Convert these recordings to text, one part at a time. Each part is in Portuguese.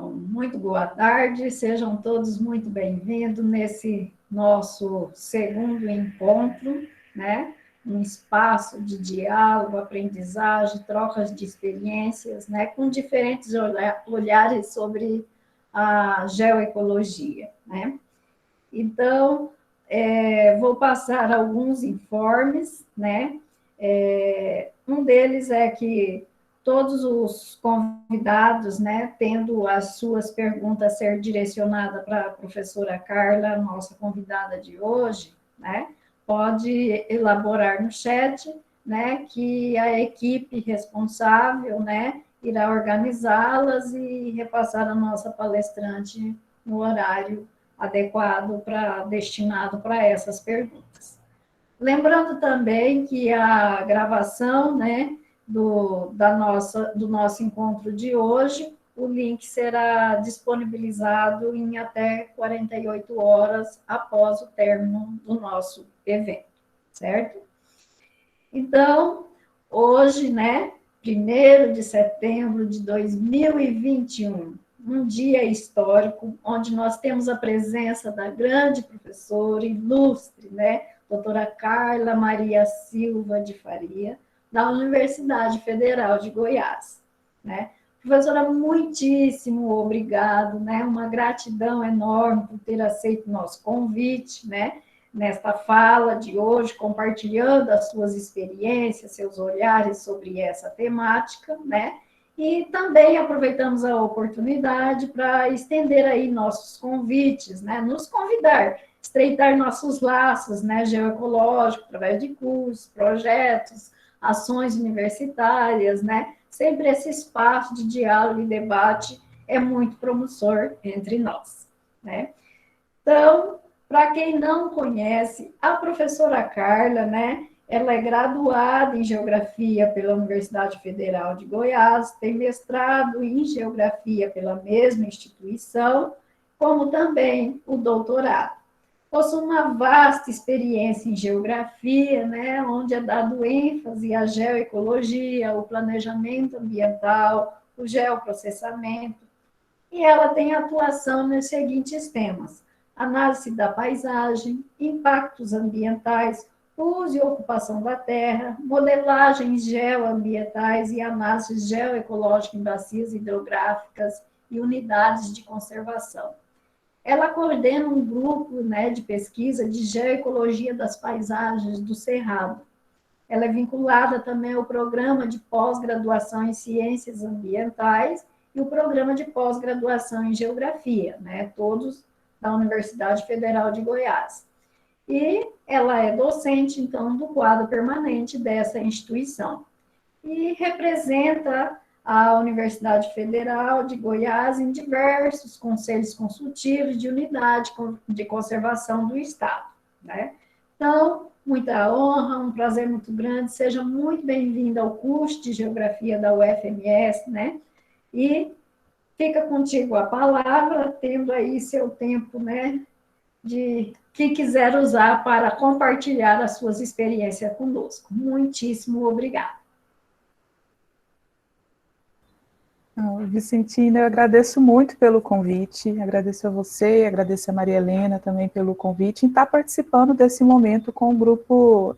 muito boa tarde, sejam todos muito bem-vindos nesse nosso segundo encontro, né? Um espaço de diálogo, aprendizagem, trocas de experiências, né? Com diferentes olhares sobre a geoecologia, né? Então, vou passar alguns informes, né? Um deles é que todos os convidados, né, tendo as suas perguntas a ser direcionadas para a professora Carla, nossa convidada de hoje, né, pode elaborar no chat, né, que a equipe responsável, né, irá organizá-las e repassar a nossa palestrante no horário adequado destinado para essas perguntas. Lembrando também que a gravação, né, do nosso encontro de hoje, o link será disponibilizado em até 48 horas após o término do nosso evento, certo? Então, hoje, né, 1º de setembro de 2021, um dia histórico, onde nós temos a presença da grande professora ilustre, né, doutora Carla Maria Silva de Faria, da Universidade Federal de Goiás, né? Professora, muitíssimo obrigado, né? Uma gratidão enorme por ter aceito o nosso convite, né? Nesta fala de hoje, compartilhando as suas experiências, seus olhares sobre essa temática, né? E também aproveitamos a oportunidade para estender aí nossos convites, né? Nos convidar, estreitar nossos laços, né? Geoecológicos, através de cursos, projetos, ações universitárias, né? Sempre esse espaço de diálogo e debate é muito promissor entre nós, né? Então, para quem não conhece, a professora Carla, né, ela é graduada em Geografia pela Universidade Federal de Goiás, tem mestrado em Geografia pela mesma instituição, como também o doutorado. Possui uma vasta experiência em geografia, né, onde é dado ênfase à geoecologia, o planejamento ambiental, o geoprocessamento, e ela tem atuação nos seguintes temas: análise da paisagem, impactos ambientais, uso e ocupação da terra, modelagens geoambientais e análise geoecológica em bacias hidrográficas e unidades de conservação. Ela coordena um grupo, né, de pesquisa de geoecologia das paisagens do Cerrado. Ela é vinculada também ao programa de pós-graduação em ciências ambientais e o programa de pós-graduação em geografia, né, todos da Universidade Federal de Goiás. E ela é docente, então, do quadro permanente dessa instituição. E representa a Universidade Federal de Goiás em diversos conselhos consultivos de unidade de conservação do Estado, né? Então, muita honra, um prazer muito grande, seja muito bem-vinda ao curso de Geografia da UFMS, né? E fica contigo a palavra, tendo aí seu tempo, né, de que quiser usar para compartilhar as suas experiências conosco. Muitíssimo obrigada. Vicentina, eu agradeço muito pelo convite, agradeço a você, agradeço a Maria Helena também pelo convite, em estar participando desse momento com o grupo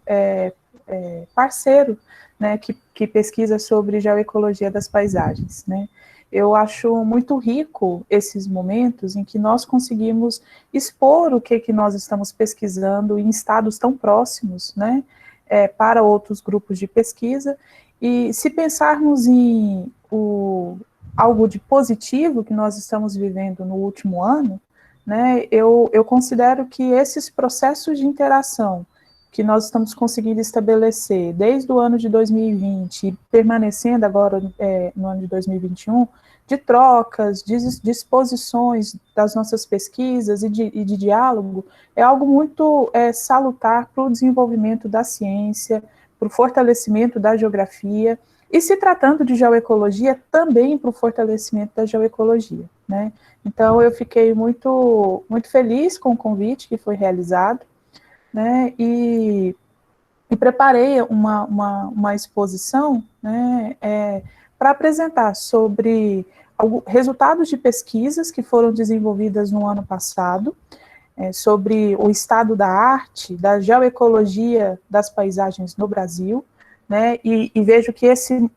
parceiro, né, que pesquisa sobre geoecologia das paisagens, né. Eu acho muito rico esses momentos em que nós conseguimos expor o que nós estamos pesquisando em estados tão próximos, né, para outros grupos de pesquisa, e se pensarmos em algo de positivo que nós estamos vivendo no último ano, né, eu considero que esses processos de interação que nós estamos conseguindo estabelecer desde o ano de 2020 e permanecendo agora no ano de 2021, de trocas, de exposições das nossas pesquisas e de diálogo, é algo muito salutar para o desenvolvimento da ciência, para o fortalecimento da geografia, e se tratando de geoecologia, também para o fortalecimento da geoecologia, né? Então, eu fiquei muito, muito feliz com o convite que foi realizado, né? E preparei uma exposição, né, para apresentar sobre resultados de pesquisas que foram desenvolvidas no ano passado, sobre o estado da arte, da geoecologia das paisagens no Brasil, né, e vejo que esse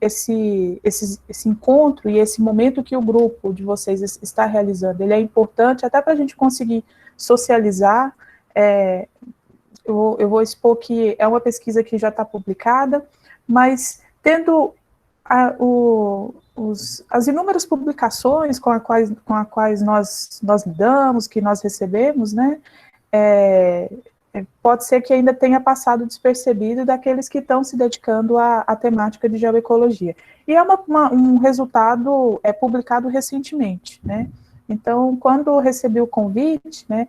encontro e esse momento que o grupo de vocês está realizando, ele é importante até para a gente conseguir socializar. Eu vou expor que é uma pesquisa que já está publicada, mas tendo as inúmeras publicações com as quais nós lidamos, que nós recebemos, né, pode ser que ainda tenha passado despercebido daqueles que estão se dedicando à temática de geoecologia. E é um resultado publicado recentemente, né? Então, quando eu recebi o convite, né,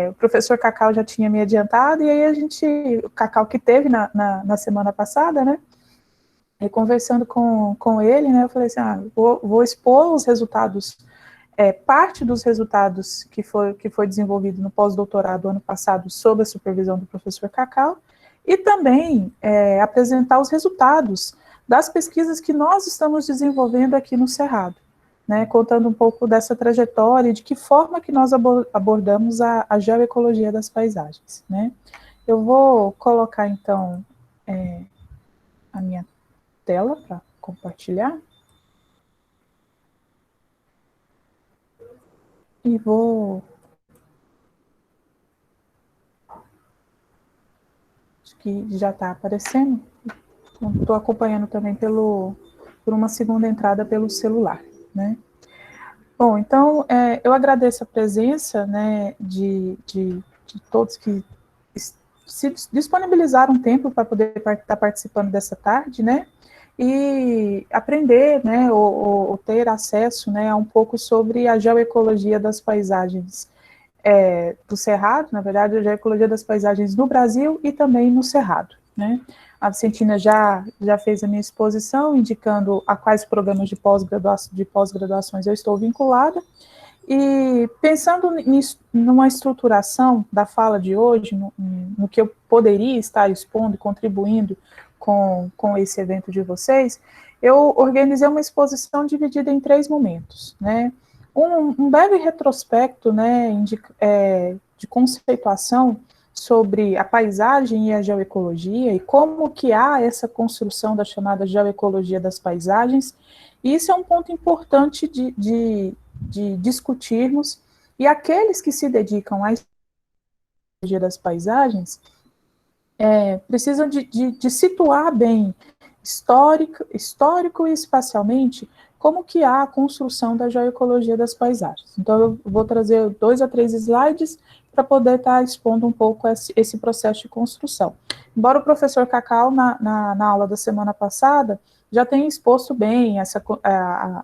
o professor Cacau já tinha me adiantado, e aí o Cacau que teve na semana passada, né, e conversando com ele, né, eu falei assim, vou expor os resultados, parte dos resultados que foi desenvolvido no pós-doutorado ano passado sob a supervisão do professor Cacau, e também apresentar os resultados das pesquisas que nós estamos desenvolvendo aqui no Cerrado, né, contando um pouco dessa trajetória e de que forma que nós abordamos a geoecologia das paisagens, né. Eu vou colocar, então, a minha tela para compartilhar. E vou... Acho que já está aparecendo. Estou acompanhando também por uma segunda entrada pelo celular, né? Bom, então, eu agradeço a presença, né, de todos que se disponibilizaram tempo para poder estar participando dessa tarde, né? E aprender, né, ou ter acesso, né, a um pouco sobre a geoecologia das paisagens do Cerrado, na verdade, a geoecologia das paisagens no Brasil e também no Cerrado, né. A Vicentina já fez a minha exposição, indicando a quais programas de pós-graduações eu estou vinculada, e pensando numa estruturação da fala de hoje, no que eu poderia estar expondo e contribuindo com esse evento de vocês, eu organizei uma exposição dividida em 3 momentos, né? Um breve retrospecto, né, de conceituação sobre a paisagem e a geoecologia, e como que há essa construção da chamada geoecologia das paisagens. E isso é um ponto importante de discutirmos, e aqueles que se dedicam à geoecologia das paisagens precisam de situar bem, histórico e espacialmente, como que há a construção da geoecologia das paisagens. Então, eu vou trazer 2 a 3 slides para poder estar expondo um pouco esse processo de construção. Embora o professor Cacau, na aula da semana passada, já tenha exposto bem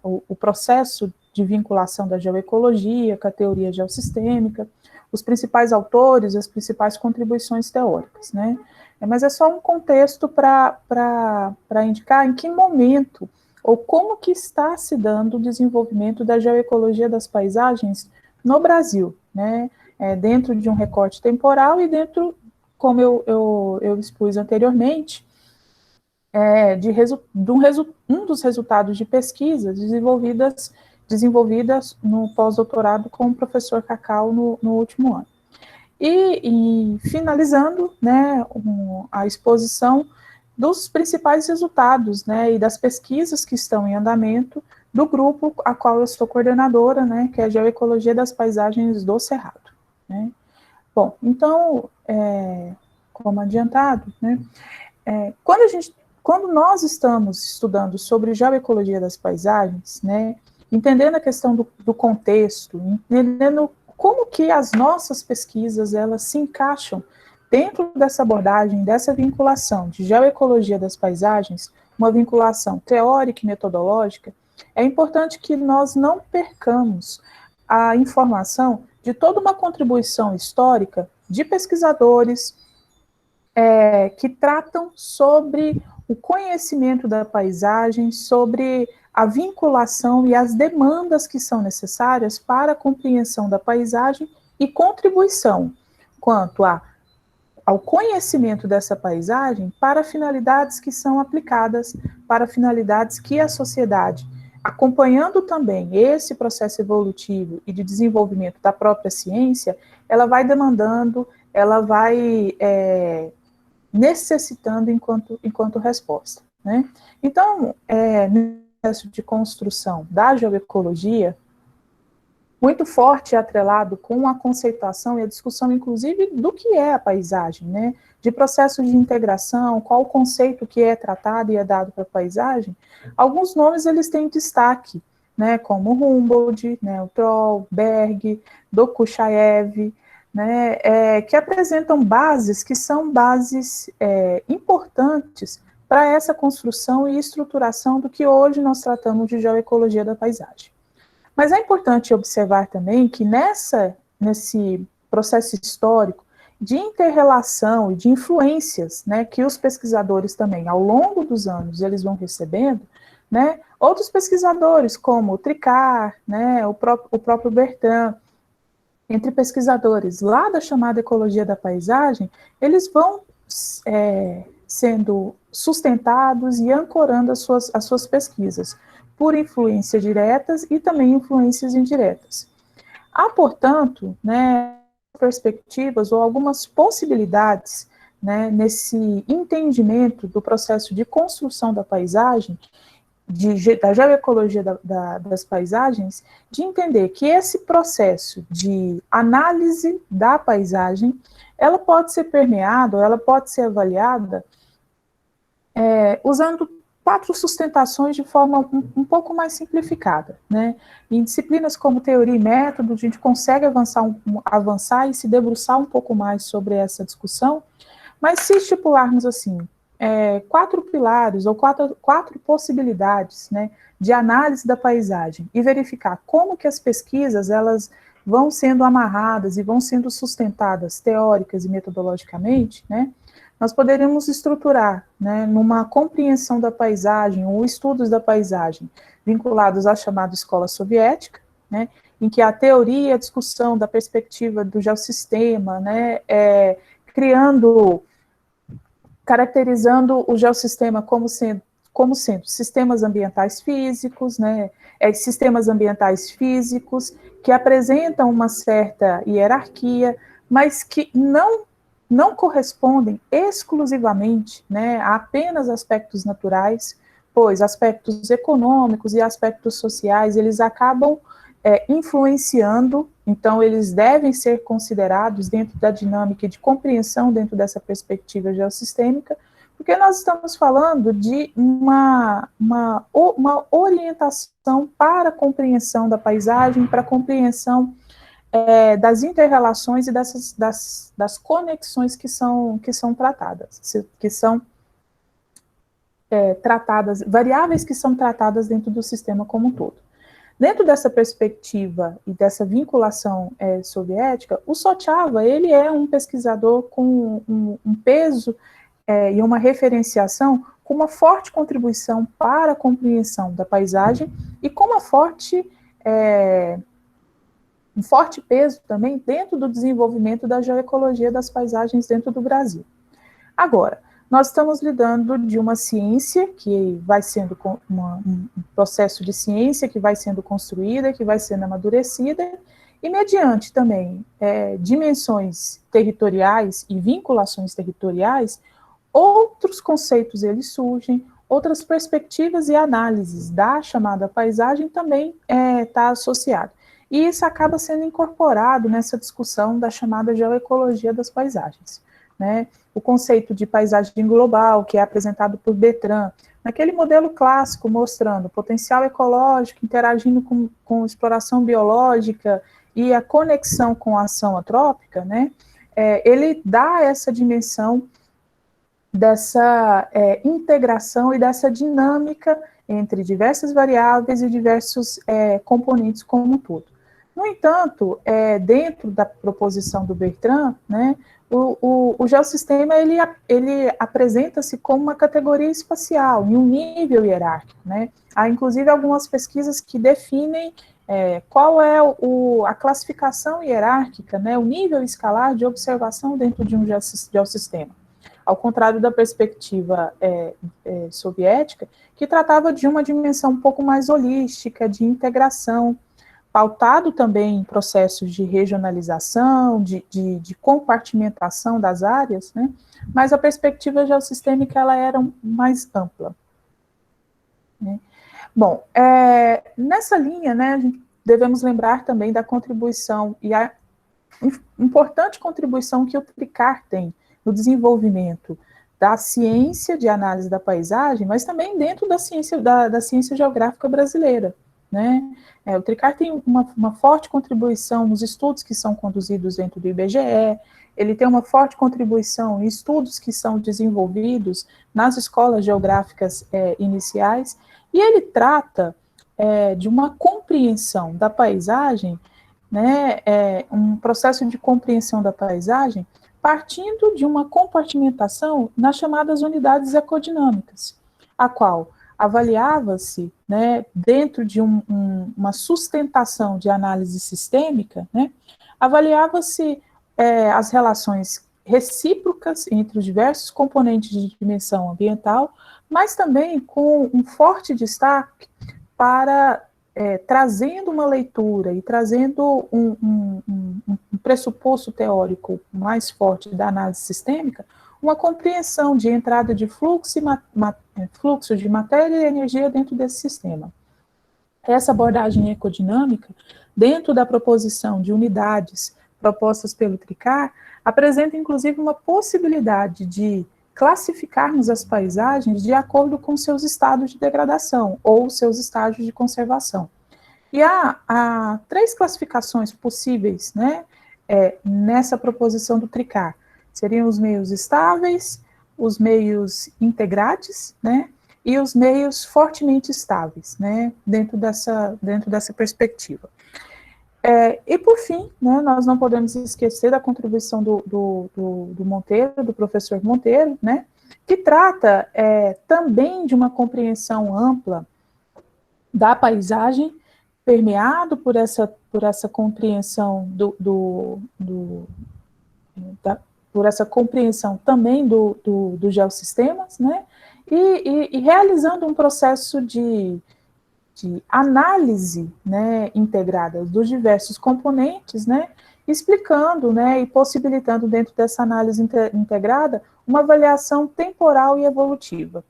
o processo de vinculação da geoecologia com a teoria geossistêmica, os principais autores, as principais contribuições teóricas, né? Mas é só um contexto para indicar em que momento ou como que está se dando o desenvolvimento da geoecologia das paisagens no Brasil, né? Dentro de um recorte temporal e dentro, como eu expus anteriormente, um dos resultados de pesquisas desenvolvidas no pós-doutorado com o professor Cacau no último ano. E finalizando, né, a exposição dos principais resultados, né, e das pesquisas que estão em andamento do grupo a qual eu sou coordenadora, né, que é a Geoecologia das Paisagens do Cerrado, né. Bom, então, como adiantado, né, quando nós estamos estudando sobre geoecologia das paisagens, né, entendendo a questão do contexto, entendendo como que as nossas pesquisas, elas se encaixam dentro dessa abordagem, dessa vinculação de geoecologia das paisagens, uma vinculação teórica e metodológica, é importante que nós não percamos a informação de toda uma contribuição histórica de pesquisadores que tratam sobre o conhecimento da paisagem, sobre a vinculação e as demandas que são necessárias para a compreensão da paisagem e contribuição quanto ao conhecimento dessa paisagem para finalidades que são aplicadas, para finalidades que a sociedade acompanhando também esse processo evolutivo e de desenvolvimento da própria ciência, ela vai demandando, ela vai necessitando enquanto resposta, né? Então, no processo de construção da geoecologia, muito forte e atrelado com a conceituação e a discussão, inclusive, do que é a paisagem, né? De processo de integração, qual o conceito que é tratado e é dado para a paisagem. Alguns nomes, eles têm destaque, né? Como Humboldt, né? O Troll, Berg, Dokuchaev, né? Que apresentam bases que são bases importantes para essa construção e estruturação do que hoje nós tratamos de geoecologia da paisagem. Mas é importante observar também que nesse processo histórico de inter-relação e de influências, né, que os pesquisadores também, ao longo dos anos, eles vão recebendo, né, outros pesquisadores, como o Tricart, né, o próprio Bertrand, entre pesquisadores lá da chamada ecologia da paisagem, eles vão sendo sustentados e ancorando as suas pesquisas, por influências diretas e também influências indiretas. Há, portanto, né, perspectivas ou algumas possibilidades, né, nesse entendimento do processo de construção da paisagem, da geoecologia das paisagens, de entender que esse processo de análise da paisagem, ela pode ser permeada, ela pode ser avaliada usando 4 sustentações de forma um pouco mais simplificada, né? Em disciplinas como teoria e método, a gente consegue avançar e se debruçar um pouco mais sobre essa discussão, mas se estipularmos assim, 4 pilares ou quatro possibilidades, né, de análise da paisagem e verificar como que as pesquisas elas vão sendo amarradas e vão sendo sustentadas teóricas e metodologicamente, né, nós poderíamos estruturar, né, numa compreensão da paisagem ou estudos da paisagem vinculados à chamada escola soviética, né, em que a teoria e a discussão da perspectiva do geossistema, né, caracterizando o geossistema como sendo sistemas ambientais físicos, né, sistemas ambientais físicos que apresentam uma certa hierarquia, mas que não correspondem exclusivamente, né, a apenas aspectos naturais, pois aspectos econômicos e aspectos sociais, eles acabam influenciando, então eles devem ser considerados dentro da dinâmica de compreensão dentro dessa perspectiva geossistêmica, porque nós estamos falando de uma orientação para a compreensão da paisagem, para a compreensão das inter-relações e das conexões que são tratadas, variáveis que são tratadas dentro do sistema como um todo. Dentro dessa perspectiva e dessa vinculação soviética, o Sochava, ele é um pesquisador com um peso e uma referenciação com uma forte contribuição para a compreensão da paisagem e com um forte peso também dentro do desenvolvimento da geoecologia das paisagens dentro do Brasil. Agora, nós estamos lidando de uma ciência que vai sendo um processo de ciência que vai sendo construída, que vai sendo amadurecida, e mediante também dimensões territoriais e vinculações territoriais, outros conceitos eles surgem, outras perspectivas e análises da chamada paisagem também está associado. E isso acaba sendo incorporado nessa discussão da chamada geoecologia das paisagens, né? O conceito de paisagem global, que é apresentado por Bertrand, naquele modelo clássico mostrando o potencial ecológico interagindo com exploração biológica e a conexão com a ação antrópica, né? Ele dá essa dimensão dessa integração e dessa dinâmica entre diversas variáveis e diversos componentes como um todo. No entanto, dentro da proposição do Bertrand, né, o geossistema ele apresenta-se como uma categoria espacial, em um nível hierárquico, né? Há, inclusive, algumas pesquisas que definem qual é a classificação hierárquica, né, o nível escalar de observação dentro de um geossistema. ao contrário da perspectiva soviética, que tratava de uma dimensão um pouco mais holística, de integração, pautado também em processos de regionalização, de compartimentação das áreas, né? Mas a perspectiva geossistêmica ela era mais ampla. Né? Bom, nessa linha, né, a gente devemos lembrar também da contribuição e a importante contribuição que o TRICAR tem no desenvolvimento da ciência de análise da paisagem, mas também dentro da ciência geográfica brasileira. Né? O TRICAR tem uma forte contribuição nos estudos que são conduzidos dentro do IBGE, ele tem uma forte contribuição em estudos que são desenvolvidos nas escolas geográficas iniciais, e ele trata de uma compreensão da paisagem, né, um processo de compreensão da paisagem partindo de uma compartimentação nas chamadas unidades ecodinâmicas, a qual avaliava-se, né, dentro de uma sustentação de análise sistêmica, né, avaliava-se as relações recíprocas entre os diversos componentes de dimensão ambiental, mas também com um forte destaque para trazendo uma leitura e trazendo um pressuposto teórico mais forte da análise sistêmica, uma compreensão de entrada de fluxo de matéria e energia dentro desse sistema. Essa abordagem ecodinâmica, dentro da proposição de unidades propostas pelo TRICAR, apresenta inclusive uma possibilidade de classificarmos as paisagens de acordo com seus estados de degradação ou seus estágios de conservação. E há 3 classificações possíveis, né, nessa proposição do TRICAR. Seriam os meios estáveis, os meios integrantes, né, e os meios fortemente estáveis, né, dentro dessa perspectiva. E, por fim, né, nós não podemos esquecer da contribuição do Monteiro, do professor Monteiro, né, que trata também de uma compreensão ampla da paisagem, permeado por essa compreensão por essa compreensão também dos geossistemas, né, e realizando um processo de análise, né, integrada dos diversos componentes, né, explicando, né, e possibilitando dentro dessa análise integrada uma avaliação temporal e evolutiva.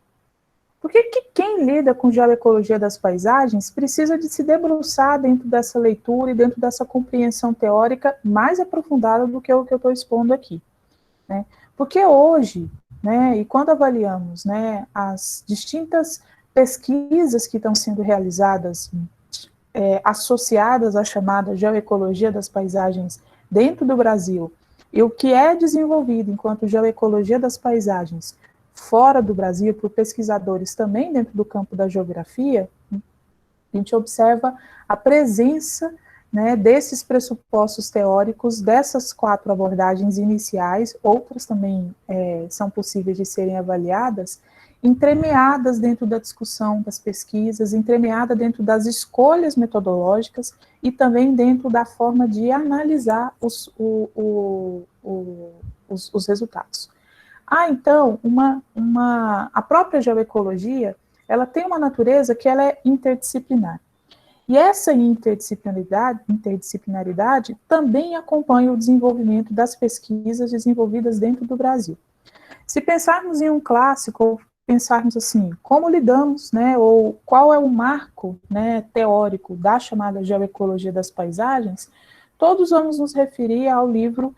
Porque quem lida com geoecologia das paisagens precisa de se debruçar dentro dessa leitura e dentro dessa compreensão teórica mais aprofundada do que o que eu estou expondo aqui. Né? Porque hoje, né, e quando avaliamos, né, as distintas pesquisas que estão sendo realizadas associadas à chamada geoecologia das paisagens dentro do Brasil, e o que é desenvolvido enquanto geoecologia das paisagens fora do Brasil, por pesquisadores também dentro do campo da geografia, a gente observa a presença, né, desses pressupostos teóricos, dessas 4 abordagens iniciais, outras também são possíveis de serem avaliadas, entremeadas dentro da discussão das pesquisas, entremeada dentro das escolhas metodológicas e também dentro da forma de analisar os resultados. Então, a própria geoecologia, ela tem uma natureza que ela é interdisciplinar. E essa interdisciplinaridade também acompanha o desenvolvimento das pesquisas desenvolvidas dentro do Brasil. Se pensarmos em um clássico, ou pensarmos assim, como lidamos, né, ou qual é o marco, né, teórico da chamada geoecologia das paisagens, todos vamos nos referir ao livro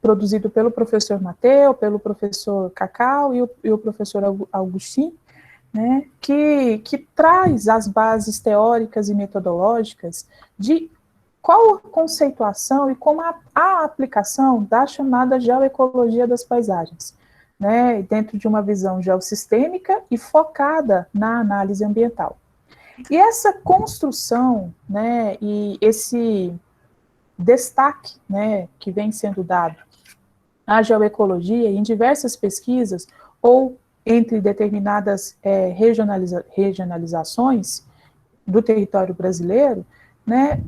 produzido pelo professor Mateu, pelo professor Cacau e o professor Agustin, né, que traz as bases teóricas e metodológicas de qual a conceituação e como a aplicação da chamada geoecologia das paisagens, né, dentro de uma visão geossistêmica e focada na análise ambiental. E essa construção, né, e esse destaque, né, que vem sendo dado à geoecologia em diversas pesquisas, ou entre determinadas regionalizações do território brasileiro, né,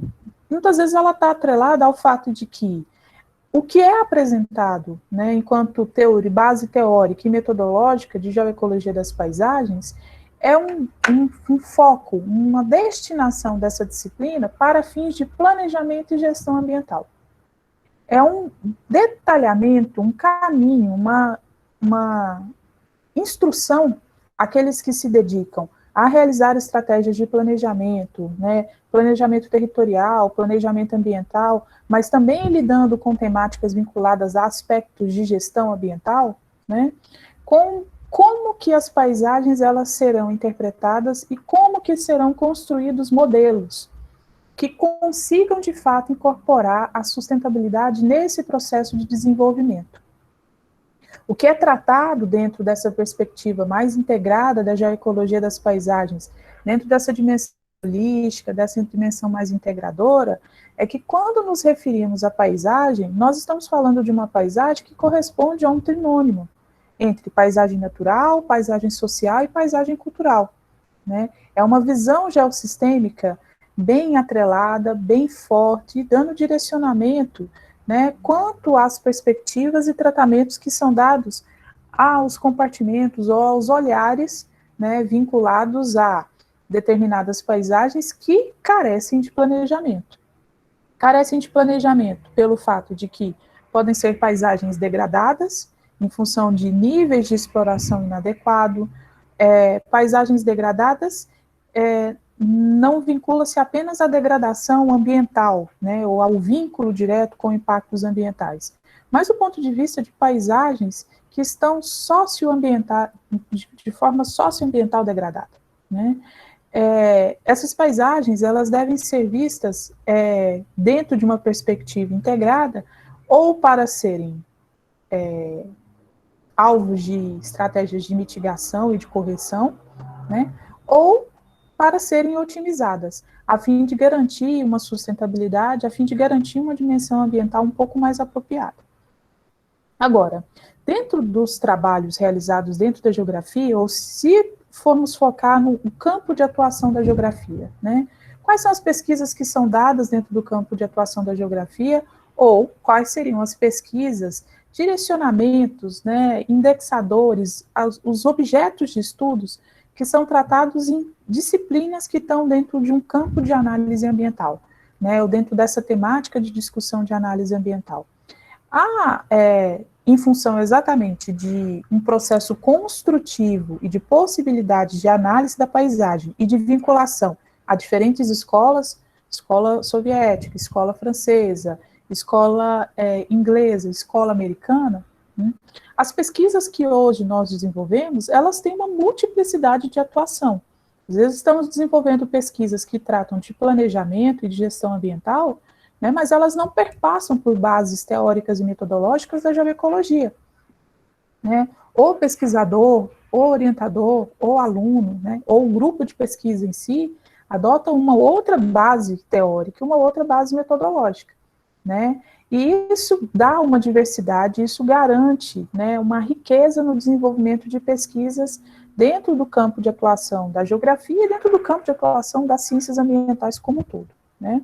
muitas vezes ela está atrelada ao fato de que o que é apresentado, né, enquanto base teórica e metodológica de geoecologia das paisagens é um foco, uma destinação dessa disciplina para fins de planejamento e gestão ambiental. É um detalhamento, um caminho, uma instrução àqueles que se dedicam a realizar estratégias de planejamento, né, planejamento territorial, planejamento ambiental, mas também lidando com temáticas vinculadas a aspectos de gestão ambiental, né, com como que as paisagens elas serão interpretadas e como que serão construídos modelos que consigam, de fato, incorporar a sustentabilidade nesse processo de desenvolvimento. O que é tratado dentro dessa perspectiva mais integrada da geoecologia das paisagens, dentro dessa dimensão holística, dessa dimensão mais integradora, é que quando nos referimos à paisagem, nós estamos falando de uma paisagem que corresponde a um trinônimo entre paisagem natural, paisagem social e paisagem cultural, né? É uma visão geossistêmica bem atrelada, bem forte, dando direcionamento, né, quanto às perspectivas e tratamentos que são dados aos compartimentos ou aos olhares, né, vinculados a determinadas paisagens que carecem de planejamento. Carecem de planejamento pelo fato de que podem ser paisagens degradadas, em função de níveis de exploração inadequado, paisagens degradadas não vincula-se apenas à degradação ambiental, né, ou ao vínculo direto com impactos ambientais, mas do ponto de vista de paisagens que estão de forma socioambiental degradada, né. Essas paisagens, elas devem ser vistas dentro de uma perspectiva integrada, ou para serem alvos de estratégias de mitigação e de correção, né, ou para serem otimizadas, a fim de garantir uma sustentabilidade, a fim de garantir uma dimensão ambiental um pouco mais apropriada. Agora, dentro dos trabalhos realizados dentro da geografia, ou se formos focar no campo de atuação da geografia, né? Quais são as pesquisas que são dadas dentro do campo de atuação da geografia, ou quais seriam as pesquisas, direcionamentos, né, indexadores, os objetos de estudos que são tratados em disciplinas que estão dentro de um campo de análise ambiental, né, ou dentro dessa temática de discussão de análise ambiental. Em função exatamente de um processo construtivo e de possibilidade de análise da paisagem e de vinculação a diferentes escolas, escola soviética, escola francesa, escola inglesa, escola americana, as pesquisas que hoje nós desenvolvemos, elas têm uma multiplicidade de atuação. Às vezes estamos desenvolvendo pesquisas que tratam de planejamento e de gestão ambiental, né, mas elas não perpassam por bases teóricas e metodológicas da geoecologia, né? O pesquisador, o orientador, o aluno, né, ou o grupo de pesquisa em si, adota uma outra base teórica, uma outra base metodológica, né? E isso dá uma diversidade, isso garante, né, uma riqueza no desenvolvimento de pesquisas dentro do campo de atuação da geografia e dentro do campo de atuação das ciências ambientais como um todo, né?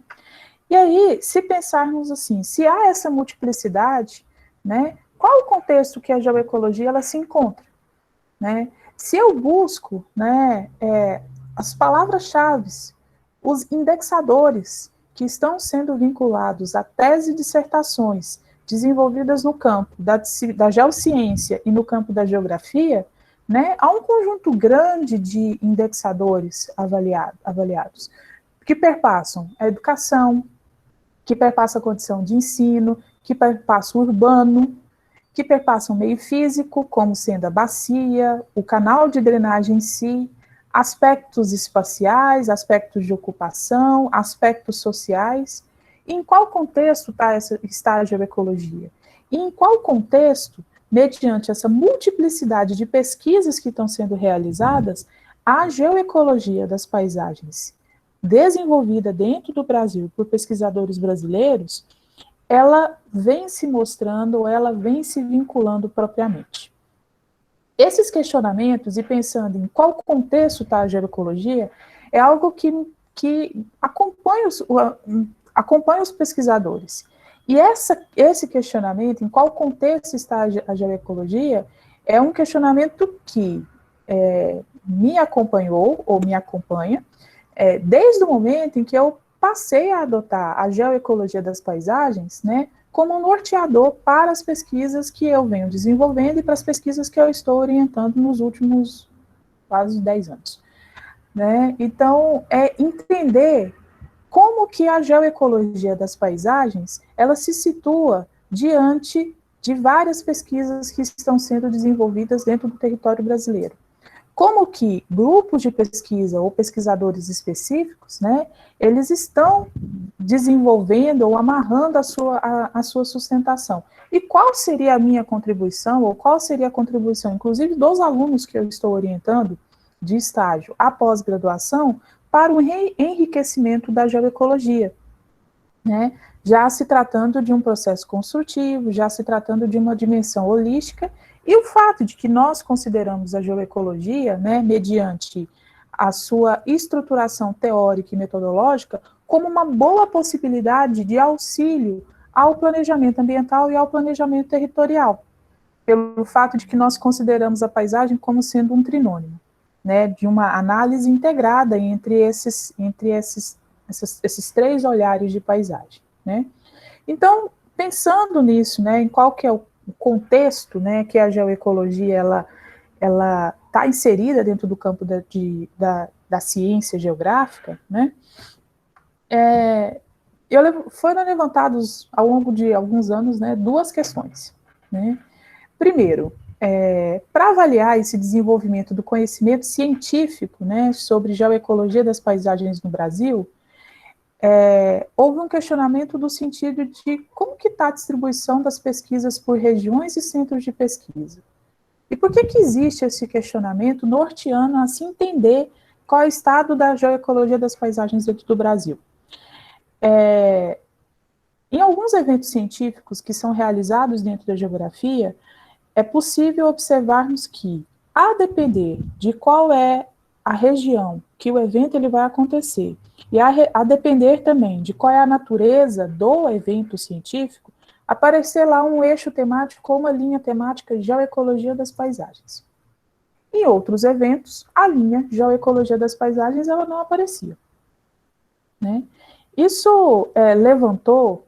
E aí, se pensarmos assim, se há essa multiplicidade, né, qual o contexto que a geoecologia ela se encontra, né? Se eu busco, né, as palavras-chave, os indexadores que estão sendo vinculados a tese e dissertações desenvolvidas no campo da geociência e no campo da geografia, né, há um conjunto grande de indexadores avaliados, que perpassam a educação, que perpassa a condição de ensino, que perpassa o urbano, que perpassa o meio físico, como sendo a bacia, o canal de drenagem em si, aspectos espaciais, aspectos de ocupação, aspectos sociais. E em qual contexto está a geoecologia? E em qual contexto, mediante essa multiplicidade de pesquisas que estão sendo realizadas, a geoecologia das paisagens desenvolvida dentro do Brasil por pesquisadores brasileiros, ela vem se mostrando, ou ela vem se vinculando propriamente. Esses questionamentos, e pensando em qual contexto está a geoecologia, é algo que acompanha os pesquisadores. E esse questionamento, em qual contexto está a geoecologia, é um questionamento que me acompanhou, ou me acompanha, desde o momento em que eu passei a adotar a geoecologia das paisagens, né, como um norteador para as pesquisas que eu venho desenvolvendo e para as pesquisas que eu estou orientando nos últimos quase 10 anos. Né? Então, entender como que a geoecologia das paisagens, ela se situa diante de várias pesquisas que estão sendo desenvolvidas dentro do território brasileiro. Como que grupos de pesquisa ou pesquisadores específicos, né, eles estão desenvolvendo ou amarrando a sua sustentação. E qual seria a minha contribuição, ou qual seria a contribuição, inclusive, dos alunos que eu estou orientando de estágio à pós-graduação, para o enriquecimento da geoecologia, né? Já se tratando de um processo construtivo, já se tratando de uma dimensão holística, e o fato de que nós consideramos a geoecologia, né, mediante a sua estruturação teórica e metodológica, como uma boa possibilidade de auxílio ao planejamento ambiental e ao planejamento territorial, pelo fato de que nós consideramos a paisagem como sendo um trinônimo, né, de uma análise integrada entre esses três olhares de paisagem, né? Então, pensando nisso, né, em qual que é o contexto, né, que a geoecologia ela está inserida dentro do campo da ciência geográfica, né, foram levantados ao longo de alguns anos, né, duas questões, né? Primeiro, para avaliar esse desenvolvimento do conhecimento científico, né, sobre geoecologia das paisagens no Brasil, houve um questionamento do sentido de como que está a distribuição das pesquisas por regiões e centros de pesquisa. E por que existe esse questionamento norteando a se entender qual é o estado da geoecologia das paisagens dentro do Brasil? Em alguns eventos científicos que são realizados dentro da geografia, é possível observarmos que, a depender de qual é a região que o evento ele vai acontecer, e a depender também de qual é a natureza do evento científico, aparecer lá um eixo temático ou uma linha temática geoecologia das paisagens. Em outros eventos, a linha geoecologia das paisagens ela não aparecia, né? Isso levantou,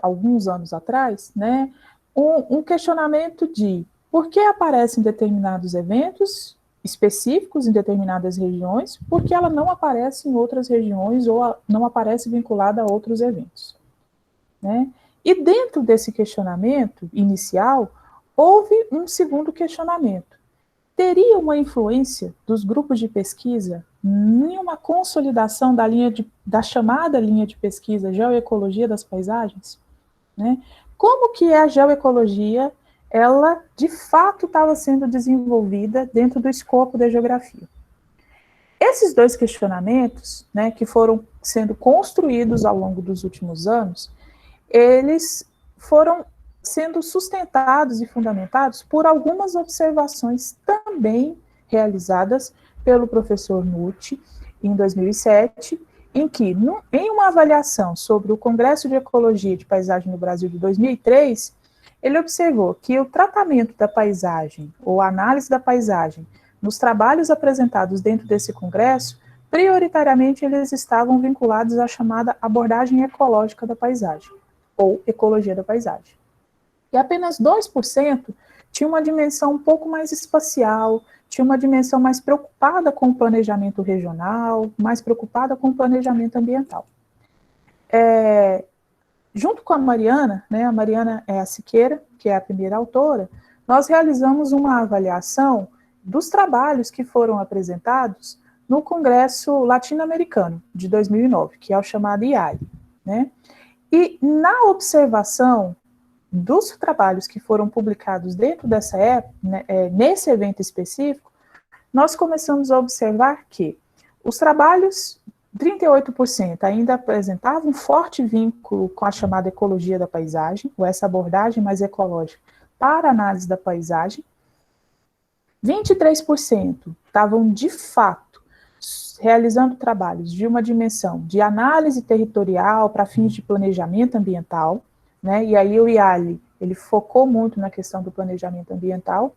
alguns anos atrás, né, um questionamento de por que aparecem determinados eventos específicos em determinadas regiões, por que ela não aparece em outras regiões ou não aparece vinculada a outros eventos, né? E dentro desse questionamento inicial, houve um segundo questionamento. Teria uma influência dos grupos de pesquisa em uma consolidação da chamada linha de pesquisa geoecologia das paisagens? Né? Como que a geoecologia, ela de fato estava sendo desenvolvida dentro do escopo da geografia? Esses dois questionamentos, né, que foram sendo construídos ao longo dos últimos anos, eles foram sendo sustentados e fundamentados por algumas observações também realizadas pelo professor Nutti em 2007, em que, em uma avaliação sobre o Congresso de Ecologia de Paisagem no Brasil de 2003, ele observou que o tratamento da paisagem, ou a análise da paisagem, nos trabalhos apresentados dentro desse congresso, prioritariamente eles estavam vinculados à chamada abordagem ecológica da paisagem, ou ecologia da paisagem. E apenas 2% tinha uma dimensão um pouco mais espacial, tinha uma dimensão mais preocupada com o planejamento regional, mais preocupada com o planejamento ambiental. Junto com a Mariana, né, a Mariana é a Siqueira, que é a primeira autora, nós realizamos uma avaliação dos trabalhos que foram apresentados no Congresso Latino-Americano de 2009, que é o chamado IALI, né? E na observação dos trabalhos que foram publicados dentro dessa época, né, nesse evento específico, nós começamos a observar que os trabalhos, 38% ainda apresentavam um forte vínculo com a chamada ecologia da paisagem, ou essa abordagem mais ecológica para a análise da paisagem. 23% estavam, de fato, realizando trabalhos de uma dimensão de análise territorial para fins de planejamento ambiental, né? E aí o IALI, ele focou muito na questão do planejamento ambiental,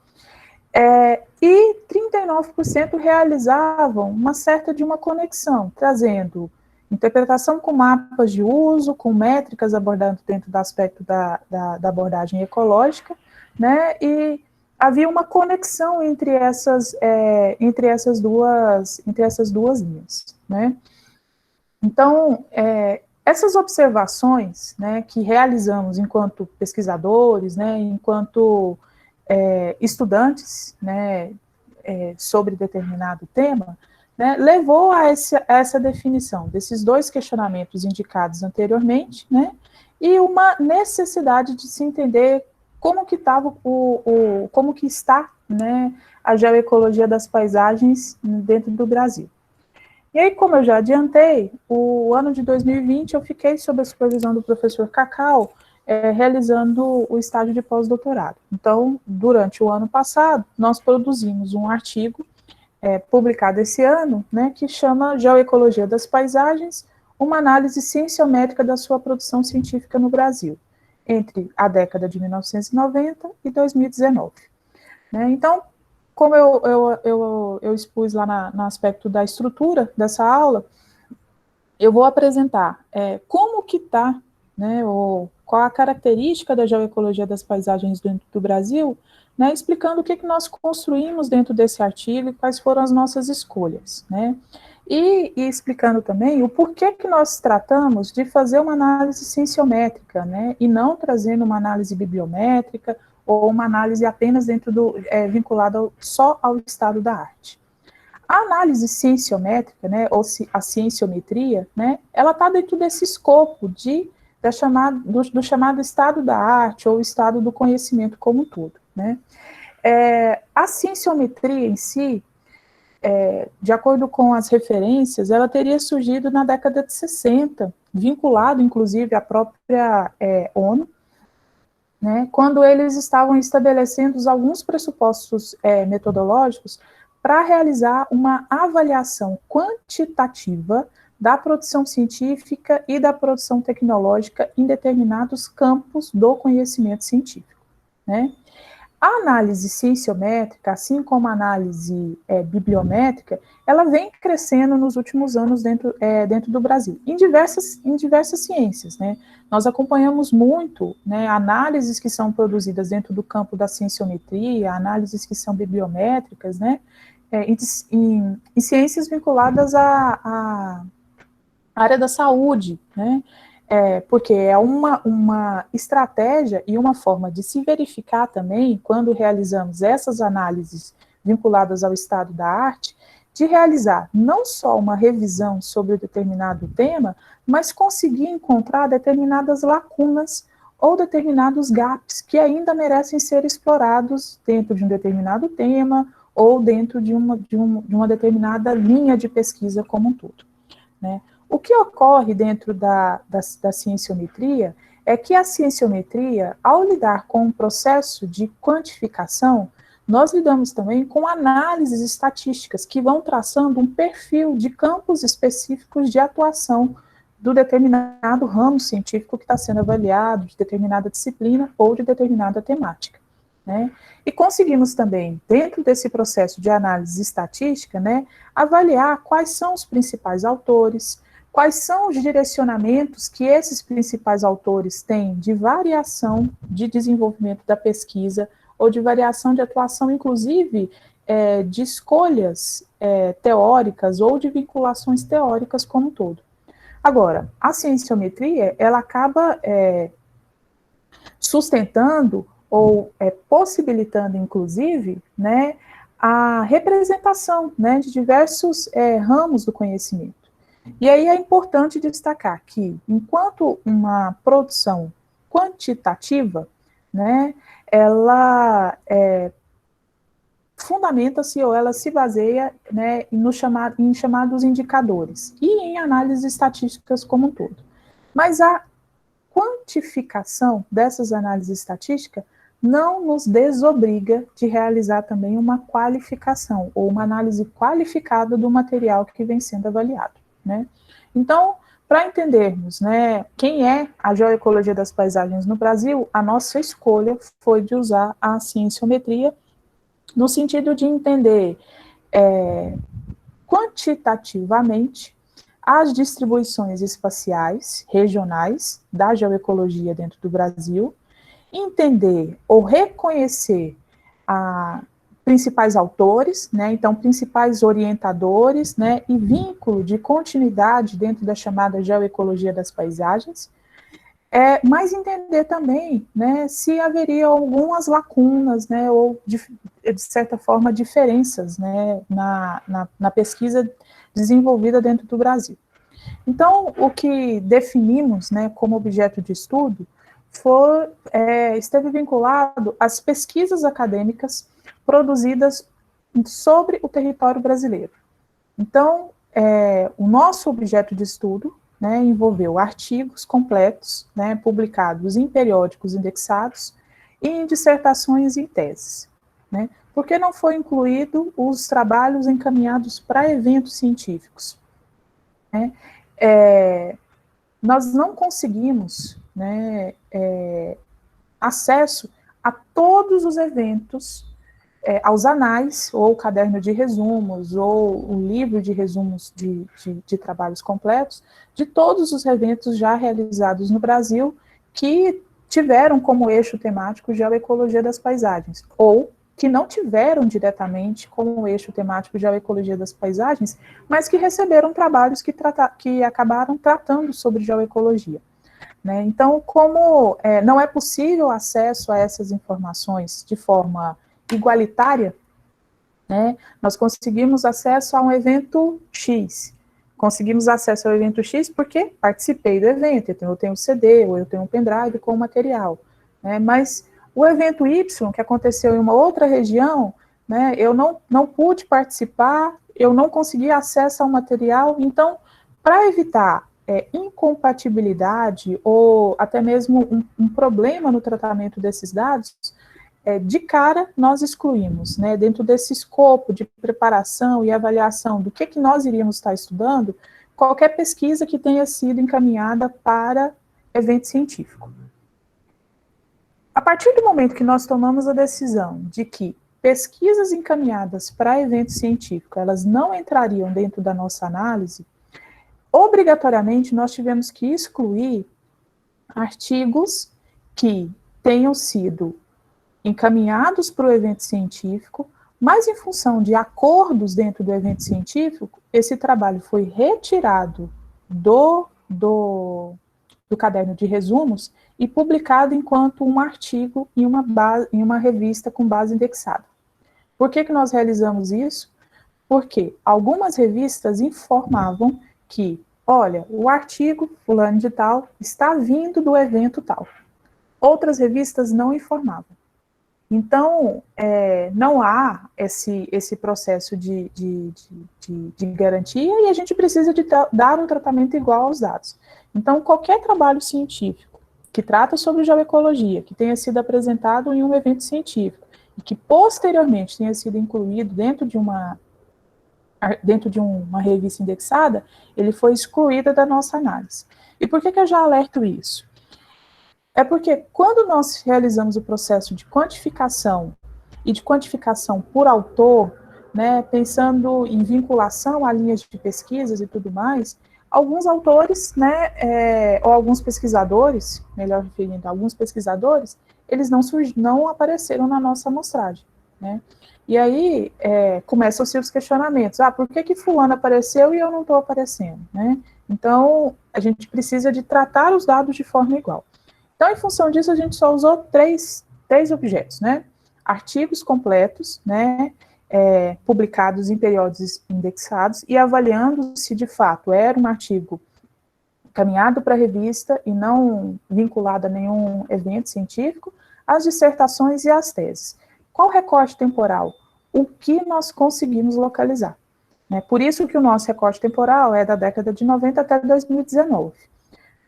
e 39% realizavam uma certa de uma conexão, trazendo interpretação com mapas de uso, com métricas abordando dentro do aspecto da abordagem ecológica, né? E havia uma conexão entre essas duas linhas, né? Então, essas observações, né, que realizamos enquanto pesquisadores, né, enquanto estudantes, né, sobre determinado tema, né, levou a essa definição desses dois questionamentos indicados anteriormente, né, e uma necessidade de se entender como que estava como que está, né, a geoecologia das paisagens dentro do Brasil. E aí, como eu já adiantei, o ano de 2020 eu fiquei sob a supervisão do professor Cacau, realizando o estágio de pós-doutorado. Então, durante o ano passado, nós produzimos um artigo publicado esse ano, né, que chama Geoecologia das Paisagens, uma análise cienciométrica da sua produção científica no Brasil, entre a década de 1990 e 2019. Né? Então, como eu expus lá no aspecto da estrutura dessa aula, eu vou apresentar como que está, né, qual a característica da geoecologia das paisagens dentro do Brasil, né, explicando o que nós construímos dentro desse artigo e quais foram as nossas escolhas, né, e explicando também o porquê que nós tratamos de fazer uma análise cienciométrica, né, e não trazendo uma análise bibliométrica ou uma análise apenas vinculada só ao estado da arte. A análise cienciométrica, né, ou a cienciometria, né, ela está dentro desse escopo do chamado estado da arte ou estado do conhecimento como um todo. Né. A cienciometria em si, de acordo com as referências, ela teria surgido na década de 60, vinculado, inclusive, à própria ONU, né, quando eles estavam estabelecendo alguns pressupostos metodológicos para realizar uma avaliação quantitativa da produção científica e da produção tecnológica em determinados campos do conhecimento científico. Né? A análise cienciométrica, assim como a análise bibliométrica, ela vem crescendo nos últimos anos dentro do Brasil, em diversas ciências. Né? Nós acompanhamos muito, né, análises que são produzidas dentro do campo da cienciometria, análises que são bibliométricas, né, em ciências vinculadas à área da saúde, né, porque é uma estratégia e uma forma de se verificar também, quando realizamos essas análises vinculadas ao estado da arte, de realizar não só uma revisão sobre um determinado tema, mas conseguir encontrar determinadas lacunas ou determinados gaps que ainda merecem ser explorados dentro de um determinado tema ou dentro de uma determinada linha de pesquisa como um todo. Né? O que ocorre dentro da cienciometria é que a cienciometria, ao lidar com um processo de quantificação, nós lidamos também com análises estatísticas que vão traçando um perfil de campos específicos de atuação do determinado ramo científico que está sendo avaliado, de determinada disciplina ou de determinada temática. Né? E conseguimos também, dentro desse processo de análise estatística, né, avaliar quais são os principais autores, quais são os direcionamentos que esses principais autores têm de variação de desenvolvimento da pesquisa ou de variação de atuação, inclusive, de escolhas teóricas ou de vinculações teóricas como um todo. Agora, a cienciometria, ela acaba sustentando ou possibilitando, inclusive, né, a representação, né, de diversos ramos do conhecimento. E aí é importante destacar que, enquanto uma produção quantitativa, né, ela fundamenta-se ou ela se baseia, né, em chamados indicadores e em análises estatísticas como um todo. Mas a quantificação dessas análises estatísticas não nos desobriga de realizar também uma qualificação ou uma análise qualificada do material que vem sendo avaliado. Né? Então, para entendermos, né, quem é a geoecologia das paisagens no Brasil, a nossa escolha foi de usar a cienciometria no sentido de entender quantitativamente as distribuições espaciais regionais da geoecologia dentro do Brasil, entender ou reconhecer principais autores, né, então principais orientadores, né, e vínculo de continuidade dentro da chamada geoecologia das paisagens, mas entender também, né, se haveria algumas lacunas, né, ou de certa forma diferenças, né, na pesquisa desenvolvida dentro do Brasil. Então, o que definimos, né, como objeto de estudo esteve vinculado às pesquisas acadêmicas produzidas sobre o território brasileiro. Então, o nosso objeto de estudo, né, envolveu artigos completos, né, publicados em periódicos indexados e em dissertações e teses. Né? Por que não foi incluído os trabalhos encaminhados para eventos científicos? Né? Nós não conseguimos, né, acesso a todos os eventos, aos anais, ou o caderno de resumos, ou o livro de resumos de trabalhos completos, de todos os eventos já realizados no Brasil, que tiveram como eixo temático geoecologia das paisagens, ou que não tiveram diretamente como eixo temático geoecologia das paisagens, mas que receberam trabalhos que acabaram tratando sobre geoecologia. Né? Então, como não é possível acesso a essas informações de forma igualitária, né, nós conseguimos acesso a um evento X. Conseguimos acesso ao evento X porque participei do evento, eu tenho um CD, ou eu tenho um pendrive com o material. Né, mas o evento Y, que aconteceu em uma outra região, né, eu não pude participar, eu não consegui acesso ao material, então, para evitar incompatibilidade ou até mesmo um problema no tratamento desses dados, de cara nós excluímos, né, dentro desse escopo de preparação e avaliação do que nós iríamos estar estudando, qualquer pesquisa que tenha sido encaminhada para evento científico. A partir do momento que nós tomamos a decisão de que pesquisas encaminhadas para evento científico, elas não entrariam dentro da nossa análise, obrigatoriamente nós tivemos que excluir artigos que tenham sido encaminhados para o evento científico, mas em função de acordos dentro do evento científico, esse trabalho foi retirado do caderno de resumos e publicado enquanto um artigo em uma revista com base indexada. Por que nós realizamos isso? Porque algumas revistas informavam que, olha, o artigo fulano de tal está vindo do evento tal. Outras revistas não informavam. Então, não há esse processo de garantia e a gente precisa de dar um tratamento igual aos dados. Então, qualquer trabalho científico que trata sobre geoecologia, que tenha sido apresentado em um evento científico e que posteriormente tenha sido incluído dentro de uma revista indexada, ele foi excluído da nossa análise. E por que eu já alerto isso? É porque quando nós realizamos o processo de quantificação e de quantificação por autor, né, pensando em vinculação a linhas de pesquisas e tudo mais, alguns autores, né, ou alguns pesquisadores, melhor referindo, alguns pesquisadores, eles não apareceram na nossa amostragem, né? E aí começam-se os questionamentos, por que fulano apareceu e eu não estou aparecendo, né? Então, a gente precisa de tratar os dados de forma igual. Então, em função disso, a gente só usou três objetos, né? Artigos completos, né? Publicados em periódicos indexados e avaliando se, de fato, era um artigo encaminhado para a revista e não vinculado a nenhum evento científico, as dissertações e as teses. Qual recorte temporal? O que nós conseguimos localizar? Né? Por isso que o nosso recorte temporal é da década de 90 até 2019.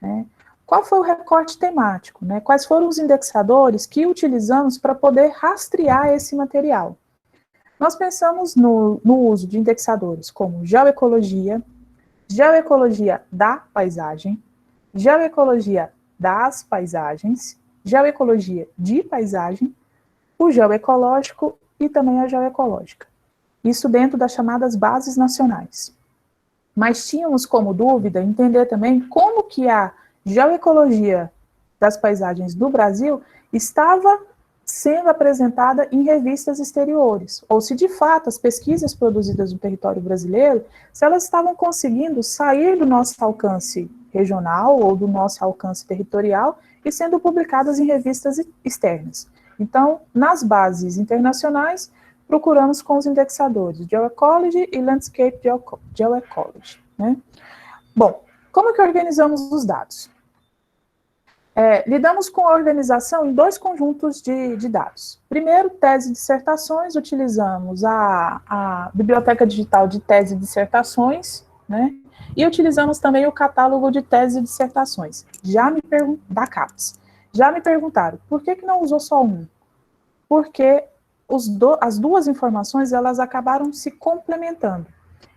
Né? Qual foi o recorte temático? Né? Quais foram os indexadores que utilizamos para poder rastrear esse material? Nós pensamos no uso de indexadores como geoecologia, geoecologia da paisagem, geoecologia das paisagens, geoecologia de paisagem, o geoecológico e também a geoecológica. Isso dentro das chamadas bases nacionais. Mas tínhamos como dúvida entender também como que a geoecologia das paisagens do Brasil estava sendo apresentada em revistas exteriores, ou se de fato as pesquisas produzidas no território brasileiro, se elas estavam conseguindo sair do nosso alcance regional ou do nosso alcance territorial e sendo publicadas em revistas externas. Então, nas bases internacionais, procuramos com os indexadores GeoEcology e Landscape GeoEcology, né? Bom, como que organizamos os dados? Lidamos com a organização em dois conjuntos de dados. Primeiro, tese e dissertações, utilizamos a Biblioteca Digital de Tese e Dissertações, né? E utilizamos também o catálogo de tese e dissertações, da CAPES. Já me perguntaram, por que não usou só um? Porque as duas informações, elas acabaram se complementando.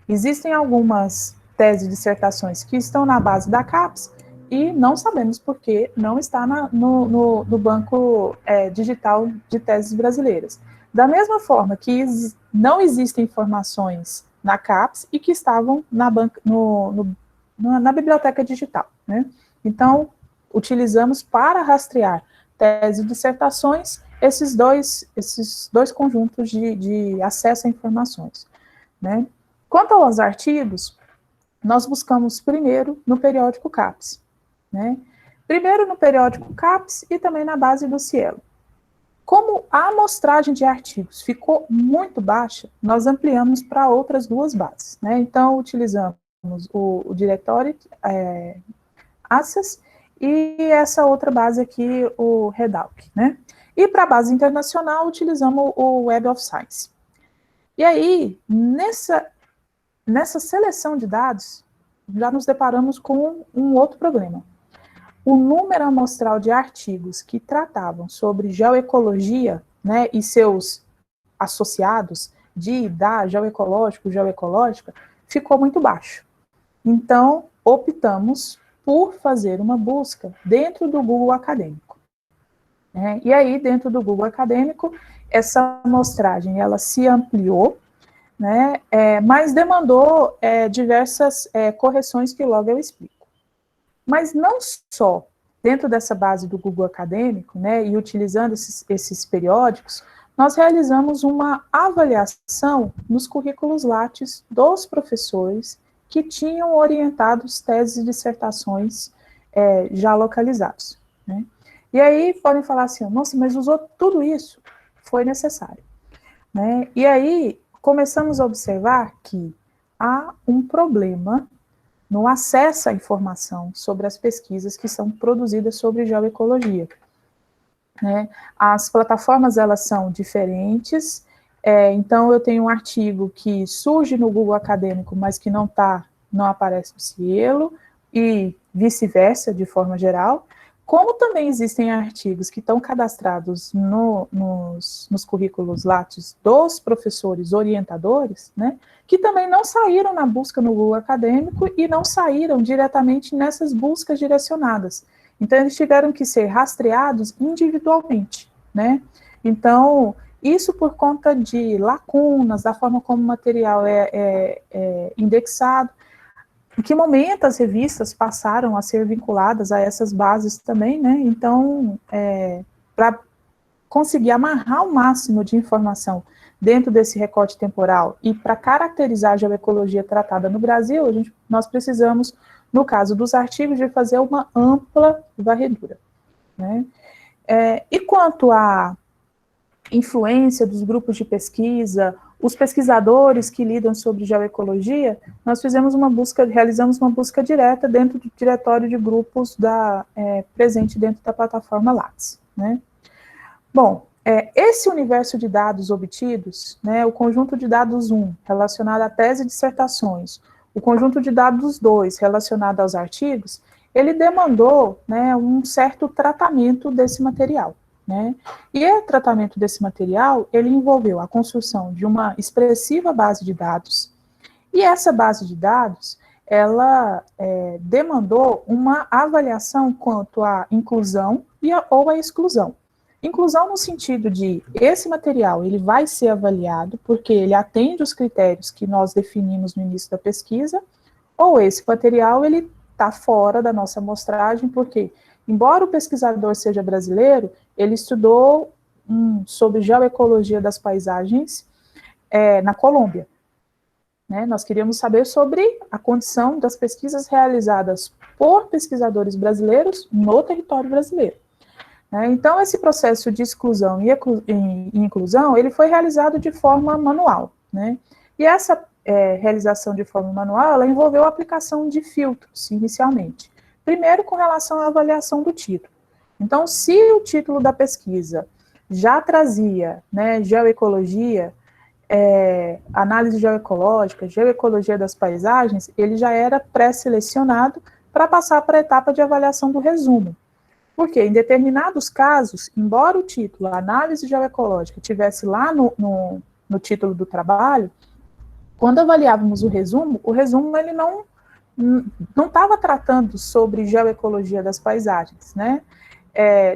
Existem algumas teses e dissertações que estão na base da CAPES, e não sabemos por que não está no banco digital de teses brasileiras. Da mesma forma que não existem informações na CAPES e que estavam na biblioteca digital, né? Então, utilizamos para rastrear teses e dissertações esses dois conjuntos de acesso a informações, né? Quanto aos artigos, nós buscamos primeiro no periódico CAPES, né? Primeiro no periódico CAPES e também na base do Cielo. Como a amostragem de artigos ficou muito baixa, nós ampliamos para outras duas bases, né? Então, utilizamos o Directory Access e essa outra base aqui, o Redalc, né? E para a base internacional, utilizamos o Web of Science. E aí, nessa seleção de dados, já nos deparamos com um outro problema. O número amostral de artigos que tratavam sobre geoecologia, né, e seus associados da geoecológico, geoecológica, ficou muito baixo. Então, optamos por fazer uma busca dentro do Google Acadêmico. E aí, dentro do Google Acadêmico, essa amostragem, ela se ampliou, né, mas demandou diversas correções que logo eu explico. Mas não só dentro dessa base do Google Acadêmico, né, e utilizando esses periódicos, nós realizamos uma avaliação nos currículos Lattes dos professores que tinham orientado teses e dissertações já localizados, né. E aí podem falar assim, nossa, mas usou tudo isso? Foi necessário, né. E aí começamos a observar que há um problema no acesso à informação sobre as pesquisas que são produzidas sobre geoecologia, né? As plataformas, elas são diferentes, então eu tenho um artigo que surge no Google Acadêmico, mas que não aparece no Cielo, e vice-versa, de forma geral, como também existem artigos que estão cadastrados nos currículos Lattes dos professores orientadores, né, que também não saíram na busca no Google Acadêmico e não saíram diretamente nessas buscas direcionadas. Então, eles tiveram que ser rastreados individualmente, né? Então, isso por conta de lacunas, da forma como o material é indexado. Em que momento as revistas passaram a ser vinculadas a essas bases também, né? Então, para conseguir amarrar o máximo de informação dentro desse recorte temporal e para caracterizar a geoecologia tratada no Brasil, nós precisamos, no caso dos artigos, de fazer uma ampla varredura, né? E quanto à influência dos grupos de pesquisa, os pesquisadores que lidam sobre geoecologia, nós realizamos uma busca direta dentro do diretório de grupos presente dentro da plataforma Lattes, né? Bom, esse universo de dados obtidos, né, o conjunto de dados 1, relacionado à tese e dissertações, o conjunto de dados 2, relacionado aos artigos, ele demandou, né, um certo tratamento desse material, né? E o tratamento desse material, ele envolveu a construção de uma expressiva base de dados, e essa base de dados, ela demandou uma avaliação quanto à inclusão ou à exclusão. Inclusão no sentido de esse material ele vai ser avaliado porque ele atende os critérios que nós definimos no início da pesquisa, ou esse material ele está fora da nossa amostragem, porque, embora o pesquisador seja brasileiro, ele estudou sobre geoecologia das paisagens na Colômbia. Né? Nós queríamos saber sobre a condição das pesquisas realizadas por pesquisadores brasileiros no território brasileiro. Então, esse processo de exclusão e inclusão, ele foi realizado de forma manual, né? E essa realização de forma manual, ela envolveu a aplicação de filtros, inicialmente. Primeiro, com relação à avaliação do título. Então, se o título da pesquisa já trazia, né, geoecologia, análise geoecológica, geoecologia das paisagens, ele já era pré-selecionado para passar para a etapa de avaliação do resumo. Porque, em determinados casos, embora o título, a análise geoecológica, tivesse lá no título do trabalho, quando avaliávamos o resumo ele não estava tratando sobre geoecologia das paisagens, né?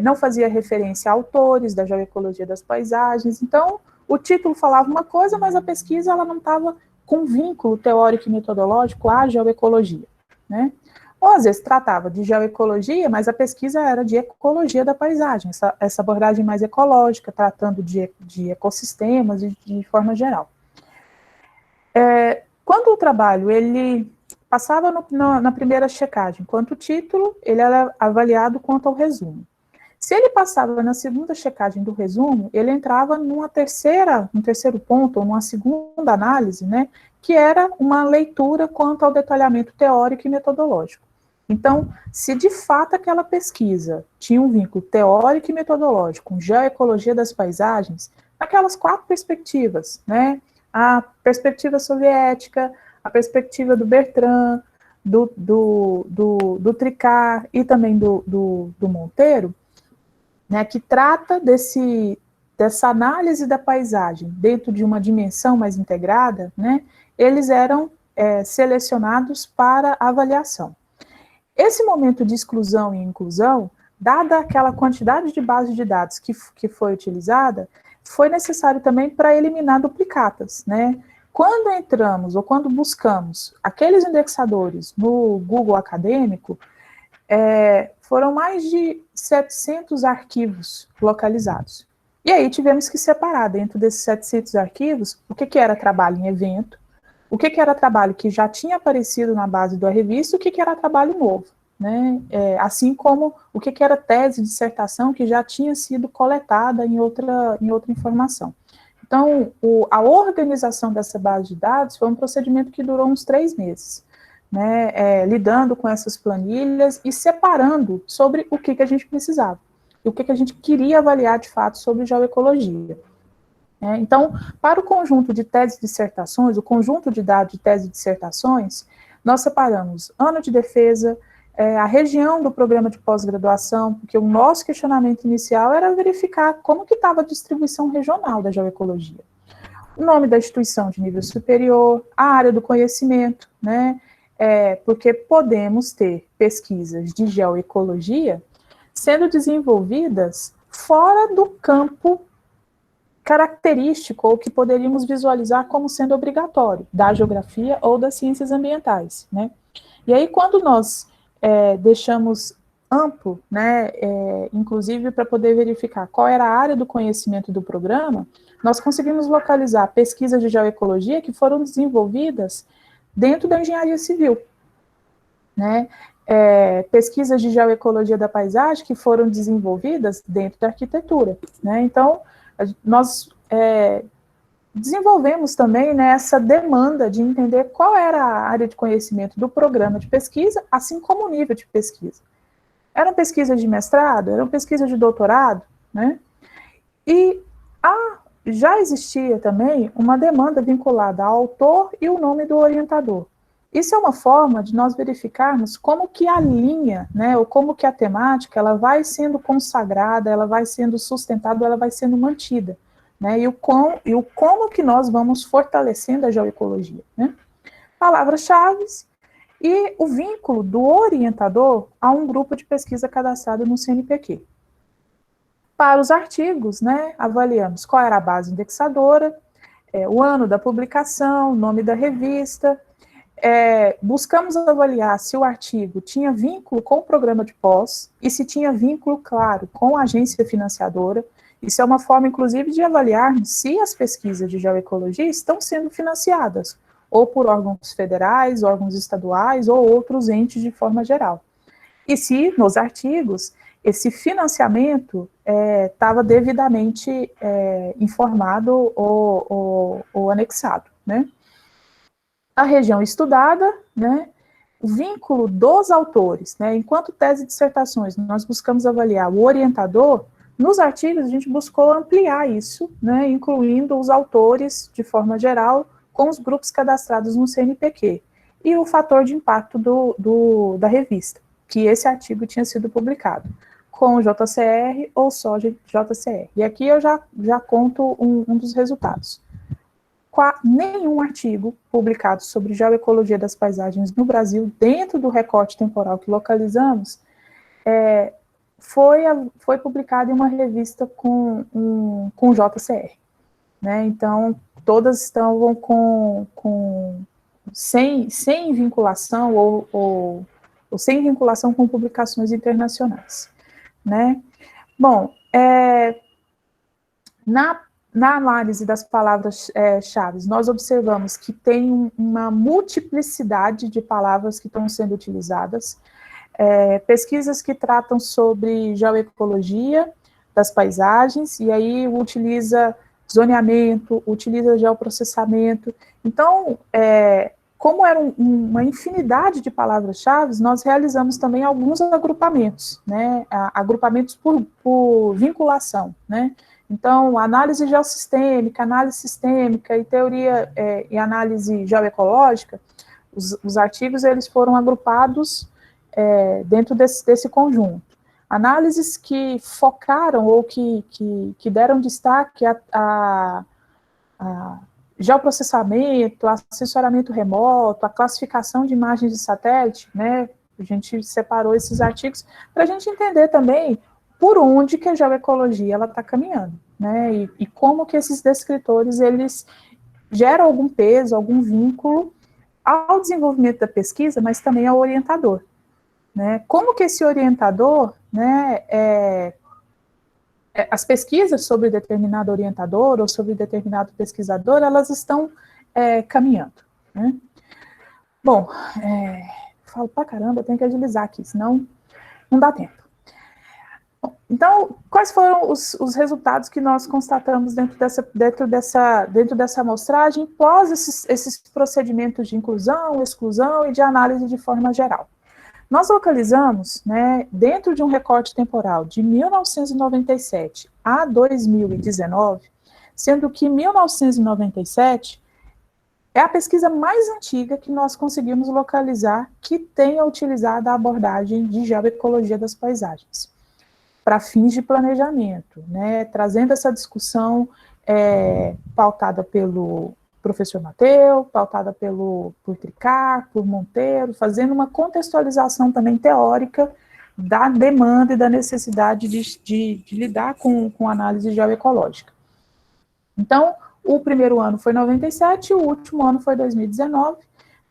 Não fazia referência a autores da geoecologia das paisagens, então o título falava uma coisa, mas a pesquisa ela não estava com vínculo teórico e metodológico à geoecologia, né? Ou às vezes tratava de geoecologia, mas a pesquisa era de ecologia da paisagem, essa abordagem mais ecológica, tratando de ecossistemas e de forma geral. Quando o trabalho ele passava na primeira checagem, quanto o título, ele era avaliado quanto ao resumo. Se ele passava na segunda checagem do resumo, ele entrava num terceiro ponto, ou numa segunda análise, né, que era uma leitura quanto ao detalhamento teórico e metodológico. Então, se de fato aquela pesquisa tinha um vínculo teórico e metodológico com geoecologia das paisagens, naquelas 4 perspectivas, né, a perspectiva soviética, a perspectiva do Bertrand, do Tricart e também do Monteiro, né, que trata dessa análise da paisagem dentro de uma dimensão mais integrada, né, eles eram selecionados para avaliação. Esse momento de exclusão e inclusão, dada aquela quantidade de base de dados que foi utilizada, foi necessário também para eliminar duplicatas, né? Quando entramos ou quando buscamos aqueles indexadores no Google Acadêmico, foram mais de 700 arquivos localizados. E aí tivemos que separar dentro desses 700 arquivos o que era trabalho em evento, o que era trabalho que já tinha aparecido na base da revista, o que era trabalho novo, né? Assim como o que era tese, dissertação, que já tinha sido coletada em outra informação. Então, a organização dessa base de dados foi um procedimento que durou uns 3 meses, né? Lidando com essas planilhas e separando sobre o que a gente precisava, e o que a gente queria avaliar de fato sobre geoecologia. Então, para o conjunto de teses e dissertações, o conjunto de dados de teses e dissertações, nós separamos ano de defesa, a região do programa de pós-graduação, porque o nosso questionamento inicial era verificar como que estava a distribuição regional da geoecologia. O nome da instituição de nível superior, a área do conhecimento, né? Porque podemos ter pesquisas de geoecologia sendo desenvolvidas fora do campo característico ou que poderíamos visualizar como sendo obrigatório da geografia ou das ciências ambientais, né? E aí, quando nós deixamos amplo, né, inclusive para poder verificar qual era a área do conhecimento do programa, nós conseguimos localizar pesquisas de geoecologia que foram desenvolvidas dentro da engenharia civil, né? Pesquisas de geoecologia da paisagem que foram desenvolvidas dentro da arquitetura, né? Então, nós desenvolvemos também, né, essa demanda de entender qual era a área de conhecimento do programa de pesquisa, assim como o nível de pesquisa. Eram pesquisas de mestrado? Eram pesquisas de doutorado? Né? E já existia também uma demanda vinculada ao autor e o nome do orientador. Isso é uma forma de nós verificarmos como que a linha, né, ou como que a temática, ela vai sendo consagrada, ela vai sendo sustentada, ela vai sendo mantida, né, e o como que nós vamos fortalecendo a geoecologia, né. Palavras-chave, e o vínculo do orientador a um grupo de pesquisa cadastrado no CNPq. Para os artigos, né, avaliamos qual era a base indexadora, o ano da publicação, o nome da revista, buscamos avaliar se o artigo tinha vínculo com o programa de pós e se tinha vínculo, claro, com a agência financiadora. Isso é uma forma, inclusive, de avaliarmos se as pesquisas de geoecologia estão sendo financiadas, ou por órgãos federais, órgãos estaduais, ou outros entes de forma geral. E se, nos artigos, esse financiamento estava devidamente informado ou anexado, né? A região estudada, né? O vínculo dos autores, né? Enquanto tese e dissertações, nós buscamos avaliar o orientador. Nos artigos, a gente buscou ampliar isso, né, incluindo os autores, de forma geral, com os grupos cadastrados no CNPq, e o fator de impacto da revista, que esse artigo tinha sido publicado, com o JCR ou só JCR. E aqui eu já conto um dos resultados. Nenhum artigo publicado sobre geoecologia das paisagens no Brasil, dentro do recorte temporal que localizamos, foi publicado em uma revista com JCR, né? Então, todas estavam sem vinculação ou sem vinculação com publicações internacionais, né? Bom, na análise das palavras-chave, nós observamos que tem uma multiplicidade de palavras que estão sendo utilizadas, pesquisas que tratam sobre geoecologia das paisagens, e aí utiliza zoneamento, utiliza geoprocessamento. Então, como era uma infinidade de palavras-chave, nós realizamos também alguns agrupamentos, né, agrupamentos por vinculação, né. Então, análise geossistêmica, análise sistêmica e teoria e análise geoecológica, os artigos eles foram agrupados dentro desse conjunto. Análises que focaram ou que deram destaque a geoprocessamento, assessoramento remoto, a classificação de imagens de satélite, né? A gente separou esses artigos para a gente entender também por onde que a geoecologia ela está caminhando, né? E como que esses descritores eles geram algum peso, algum vínculo ao desenvolvimento da pesquisa, mas também ao orientador, né? Como que esse orientador, né, as pesquisas sobre determinado orientador ou sobre determinado pesquisador, elas estão caminhando, né? Bom, falo pra caramba, eu tenho que agilizar aqui, senão não dá tempo. Bom, então, quais foram os resultados que nós constatamos dentro dessa amostragem, pós esses procedimentos de inclusão, exclusão e de análise de forma geral? Nós localizamos, né, dentro de um recorte temporal de 1997 a 2019, sendo que 1997 é a pesquisa mais antiga que nós conseguimos localizar que tenha utilizado a abordagem de geoecologia das paisagens, para fins de planejamento, né, trazendo essa discussão pautada pelo professor Mateu, pautada por Tricart, por Monteiro, fazendo uma contextualização também teórica da demanda e da necessidade de lidar com análise geoecológica. Então, o primeiro ano foi 97, o último ano foi 2019,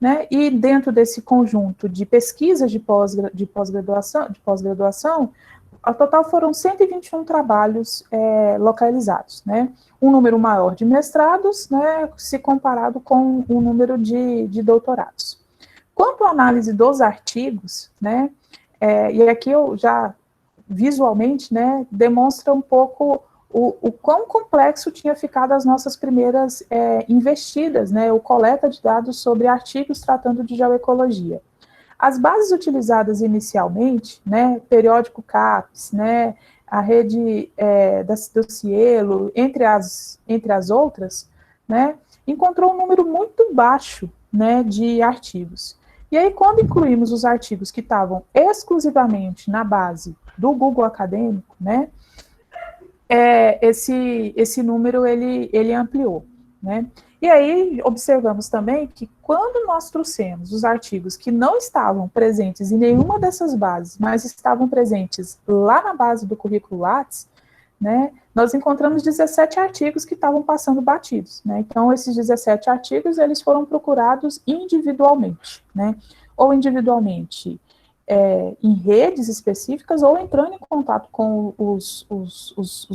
né, e dentro desse conjunto de pesquisas de pós-graduação, ao total foram 121 trabalhos localizados, né, um número maior de mestrados, né, se comparado com o número de doutorados. Quanto à análise dos artigos, né, e aqui eu já visualmente, né, demonstra um pouco o quão complexo tinha ficado as nossas primeiras investidas, né, o coleta de dados sobre artigos tratando de geoecologia. As bases utilizadas inicialmente, né, periódico CAPES, né, a rede do Cielo, entre as outras, né, encontrou um número muito baixo, né, de artigos. E aí, quando incluímos os artigos que estavam exclusivamente na base do Google Acadêmico, né, esse número ele ampliou, né. E aí observamos também que quando nós trouxemos os artigos que não estavam presentes em nenhuma dessas bases, mas estavam presentes lá na base do currículo Lattes, né, nós encontramos 17 artigos que estavam passando batidos, né? Então, esses 17 artigos, eles foram procurados individualmente, né? Ou individualmente em redes específicas, ou entrando em contato com os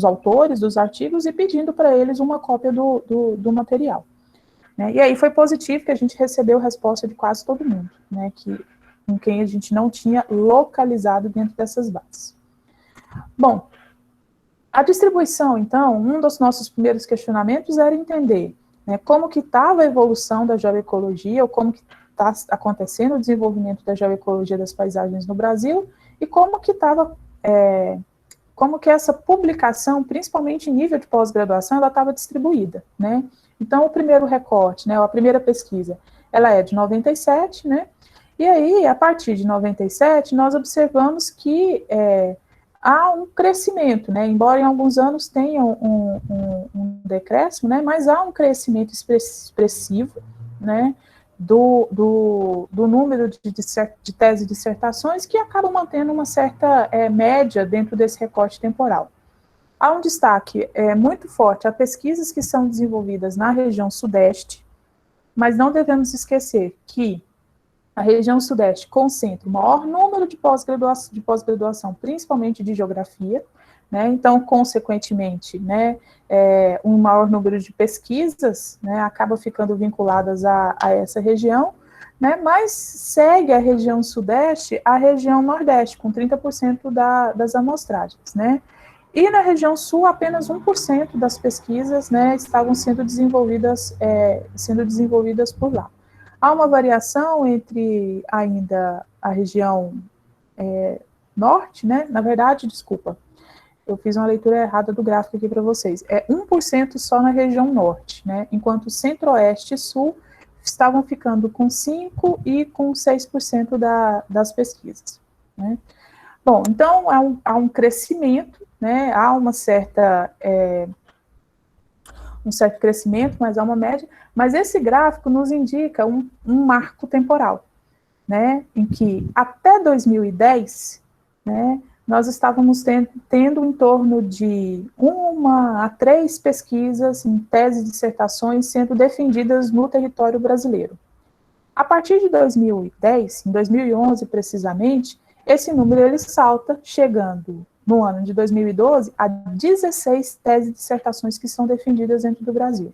autores dos artigos e pedindo para eles uma cópia do material. Né? E aí foi positivo que a gente recebeu resposta de quase todo mundo, né? Com quem a gente não tinha localizado dentro dessas bases. Bom, a distribuição, então, um dos nossos primeiros questionamentos era entender, né, como que estava a evolução da geoecologia, ou como que está acontecendo o desenvolvimento da geoecologia das paisagens no Brasil, e como que estava, como que essa publicação, principalmente em nível de pós-graduação, ela estava distribuída, né? Então, o primeiro recorte, né, a primeira pesquisa, ela é de 97, né? E aí, a partir de 97, nós observamos que há um crescimento, né? Embora em alguns anos tenha um decréscimo, né? Mas há um crescimento expressivo, né? Do número de teses e dissertações que acabam mantendo uma certa média dentro desse recorte temporal. Há um destaque muito forte a pesquisas que são desenvolvidas na região sudeste, mas não devemos esquecer que a região sudeste concentra o maior número de pós-graduação, principalmente de geografia, né? Então, consequentemente, né, um maior número de pesquisas, né, acaba ficando vinculadas a essa região, né, mas segue a região sudeste a região nordeste, com 30% das amostragens, né? E na região sul, apenas 1% das pesquisas, né, estavam sendo desenvolvidas por lá. Há uma variação entre ainda a região norte, né? Na verdade, desculpa, eu fiz uma leitura errada do gráfico aqui para vocês. É 1% só na região norte, né? Enquanto centro-oeste e sul estavam ficando com 5% e com 6% das pesquisas, né? Bom, então há um crescimento, né? Há uma certa um certo crescimento, mas há uma média, mas esse gráfico nos indica um marco temporal, né, em que até 2010, né, nós estávamos tendo em torno de 1 a 3 pesquisas em tese e dissertações sendo defendidas no território brasileiro. A partir de 2010, em 2011 precisamente, esse número ele salta, chegando no ano de 2012, a 16 teses e dissertações que são defendidas dentro do Brasil.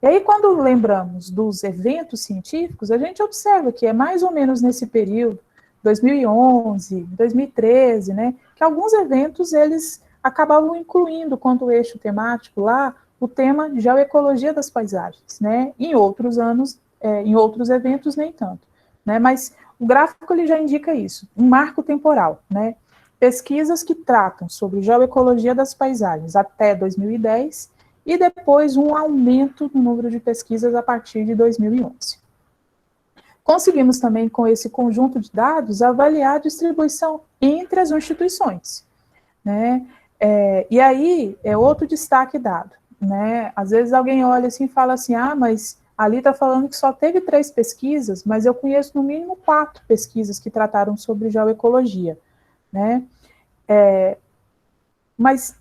E aí, quando lembramos dos eventos científicos, a gente observa que é mais ou menos nesse período, 2011, 2013, né, que alguns eventos, eles acabavam incluindo, quanto eixo temático lá, o tema geoecologia das paisagens, né, em outros anos, em outros eventos, nem tanto, né, mas o gráfico, ele já indica isso, um marco temporal, né, pesquisas que tratam sobre geoecologia das paisagens até 2010 e depois um aumento no número de pesquisas a partir de 2011. Conseguimos também, com esse conjunto de dados, avaliar a distribuição entre as instituições, né? E aí é outro destaque dado, né? Às vezes alguém olha assim e fala assim, mas ali está falando que só teve 3 pesquisas, mas eu conheço no mínimo 4 pesquisas que trataram sobre geoecologia, né? Mas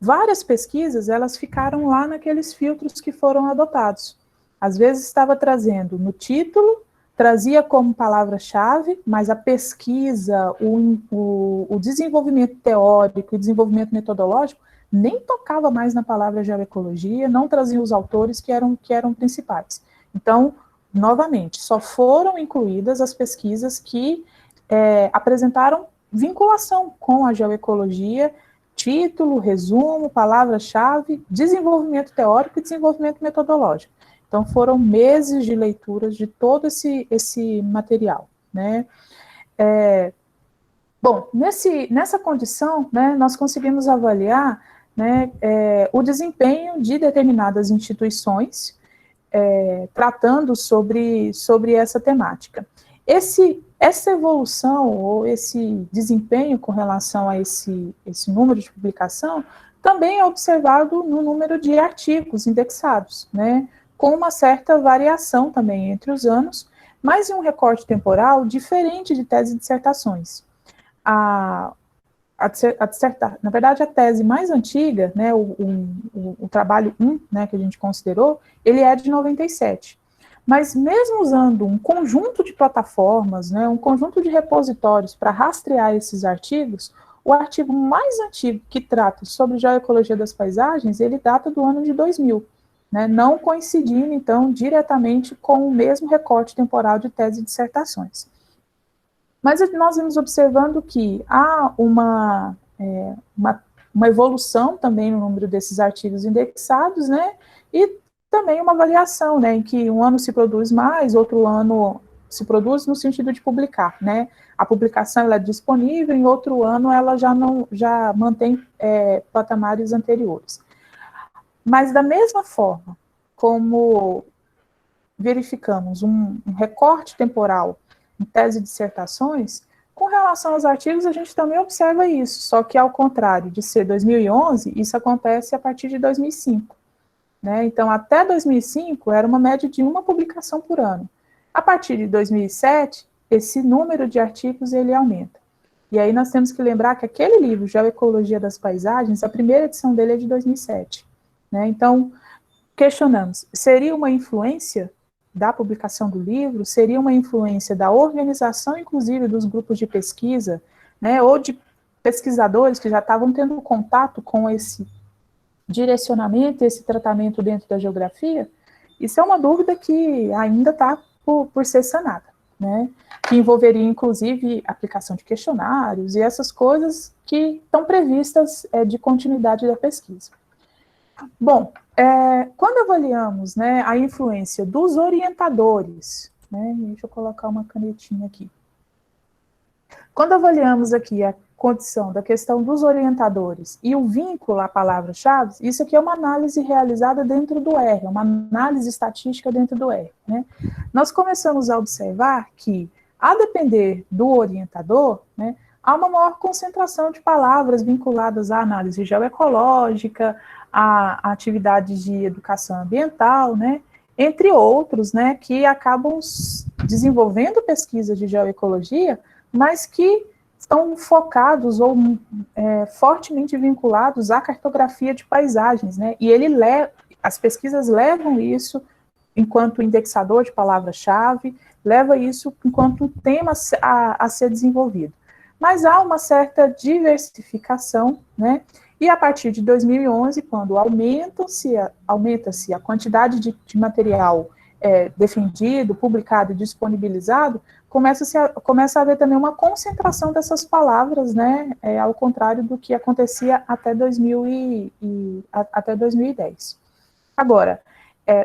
várias pesquisas, elas ficaram lá naqueles filtros que foram adotados. Às vezes estava trazendo no título, trazia como palavra-chave, mas a pesquisa, o desenvolvimento teórico e desenvolvimento metodológico nem tocava mais na palavra geoecologia, não trazia os autores que eram principais. Então, novamente, só foram incluídas as pesquisas que apresentaram vinculação com a geoecologia, título, resumo, palavra-chave, desenvolvimento teórico e desenvolvimento metodológico. Então, foram meses de leituras de todo esse material, né? Bom, nessa condição, né, nós conseguimos avaliar, né, o desempenho de determinadas instituições tratando sobre essa temática. Essa evolução, ou esse desempenho com relação a esse número de publicação, também é observado no número de artigos indexados, né? com uma certa variação também entre os anos, mas em um recorte temporal diferente de tese e dissertações. Na verdade, a tese mais antiga, né, o trabalho 1, né, que a gente considerou, ele é de 97. Mas mesmo usando um conjunto de plataformas, né, um conjunto de repositórios para rastrear esses artigos, o artigo mais antigo que trata sobre geoecologia das paisagens, ele data do ano de 2000, né, não coincidindo, então, diretamente com o mesmo recorte temporal de tese e dissertações. Mas nós vamos observando que há uma evolução também no número desses artigos indexados, né, e também uma variação, né, em que um ano se produz mais, outro ano se produz no sentido de publicar, né, a publicação ela é disponível, em outro ano ela já mantém patamares anteriores. Mas da mesma forma como verificamos um recorte temporal em tese e dissertações, com relação aos artigos, a gente também observa isso, só que ao contrário de ser 2011, isso acontece a partir de 2005. Né? Então, até 2005, era uma média de uma publicação por ano. A partir de 2007, esse número de artigos, ele aumenta. E aí nós temos que lembrar que aquele livro, Geoecologia das Paisagens, a primeira edição dele é de 2007. Né? Então, questionamos, seria uma influência da publicação do livro, seria uma influência da organização, inclusive, dos grupos de pesquisa, né, ou de pesquisadores que já estavam tendo contato com esse direcionamento, esse tratamento dentro da geografia? Isso é uma dúvida que ainda está por ser sanada, né, que envolveria, inclusive, aplicação de questionários e essas coisas que estão previstas de continuidade da pesquisa. Bom, quando avaliamos, né, a influência dos orientadores, né, deixa eu colocar uma canetinha aqui. Quando avaliamos aqui a condição da questão dos orientadores e o vínculo à palavra-chave, isso aqui é uma análise realizada dentro do R, uma análise estatística dentro do R. Né? Nós começamos a observar que, a depender do orientador, né, há uma maior concentração de palavras vinculadas à análise geoecológica, a atividades de educação ambiental, né, entre outros, né, que acabam desenvolvendo pesquisas de geoecologia, mas que estão focados ou fortemente vinculados à cartografia de paisagens, né, e as pesquisas levam isso enquanto indexador de palavra-chave, leva isso enquanto tema a ser desenvolvido. Mas há uma certa diversificação, né, e a partir de 2011, quando aumenta-se a quantidade de material defendido, publicado e disponibilizado, começa a haver também uma concentração dessas palavras, né, ao contrário do que acontecia até 2010. Agora,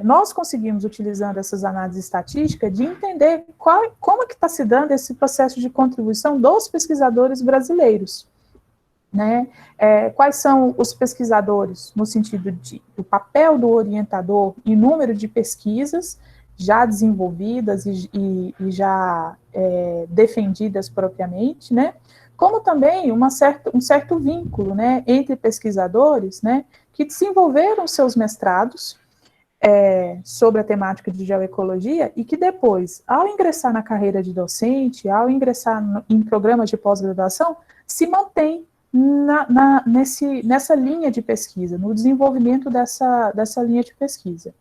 nós conseguimos, utilizando essas análises estatísticas, de entender como que está se dando esse processo de contribuição dos pesquisadores brasileiros. Né? Quais são os pesquisadores, no sentido do papel do orientador e número de pesquisas já desenvolvidas e já defendidas propriamente, né? Como também um certo vínculo, né, entre pesquisadores, né, que desenvolveram seus mestrados sobre a temática de geoecologia e que depois, ao ingressar na carreira de docente, ao ingressar em programas de pós-graduação, se mantém nessa linha de pesquisa, no desenvolvimento dessa linha de pesquisa.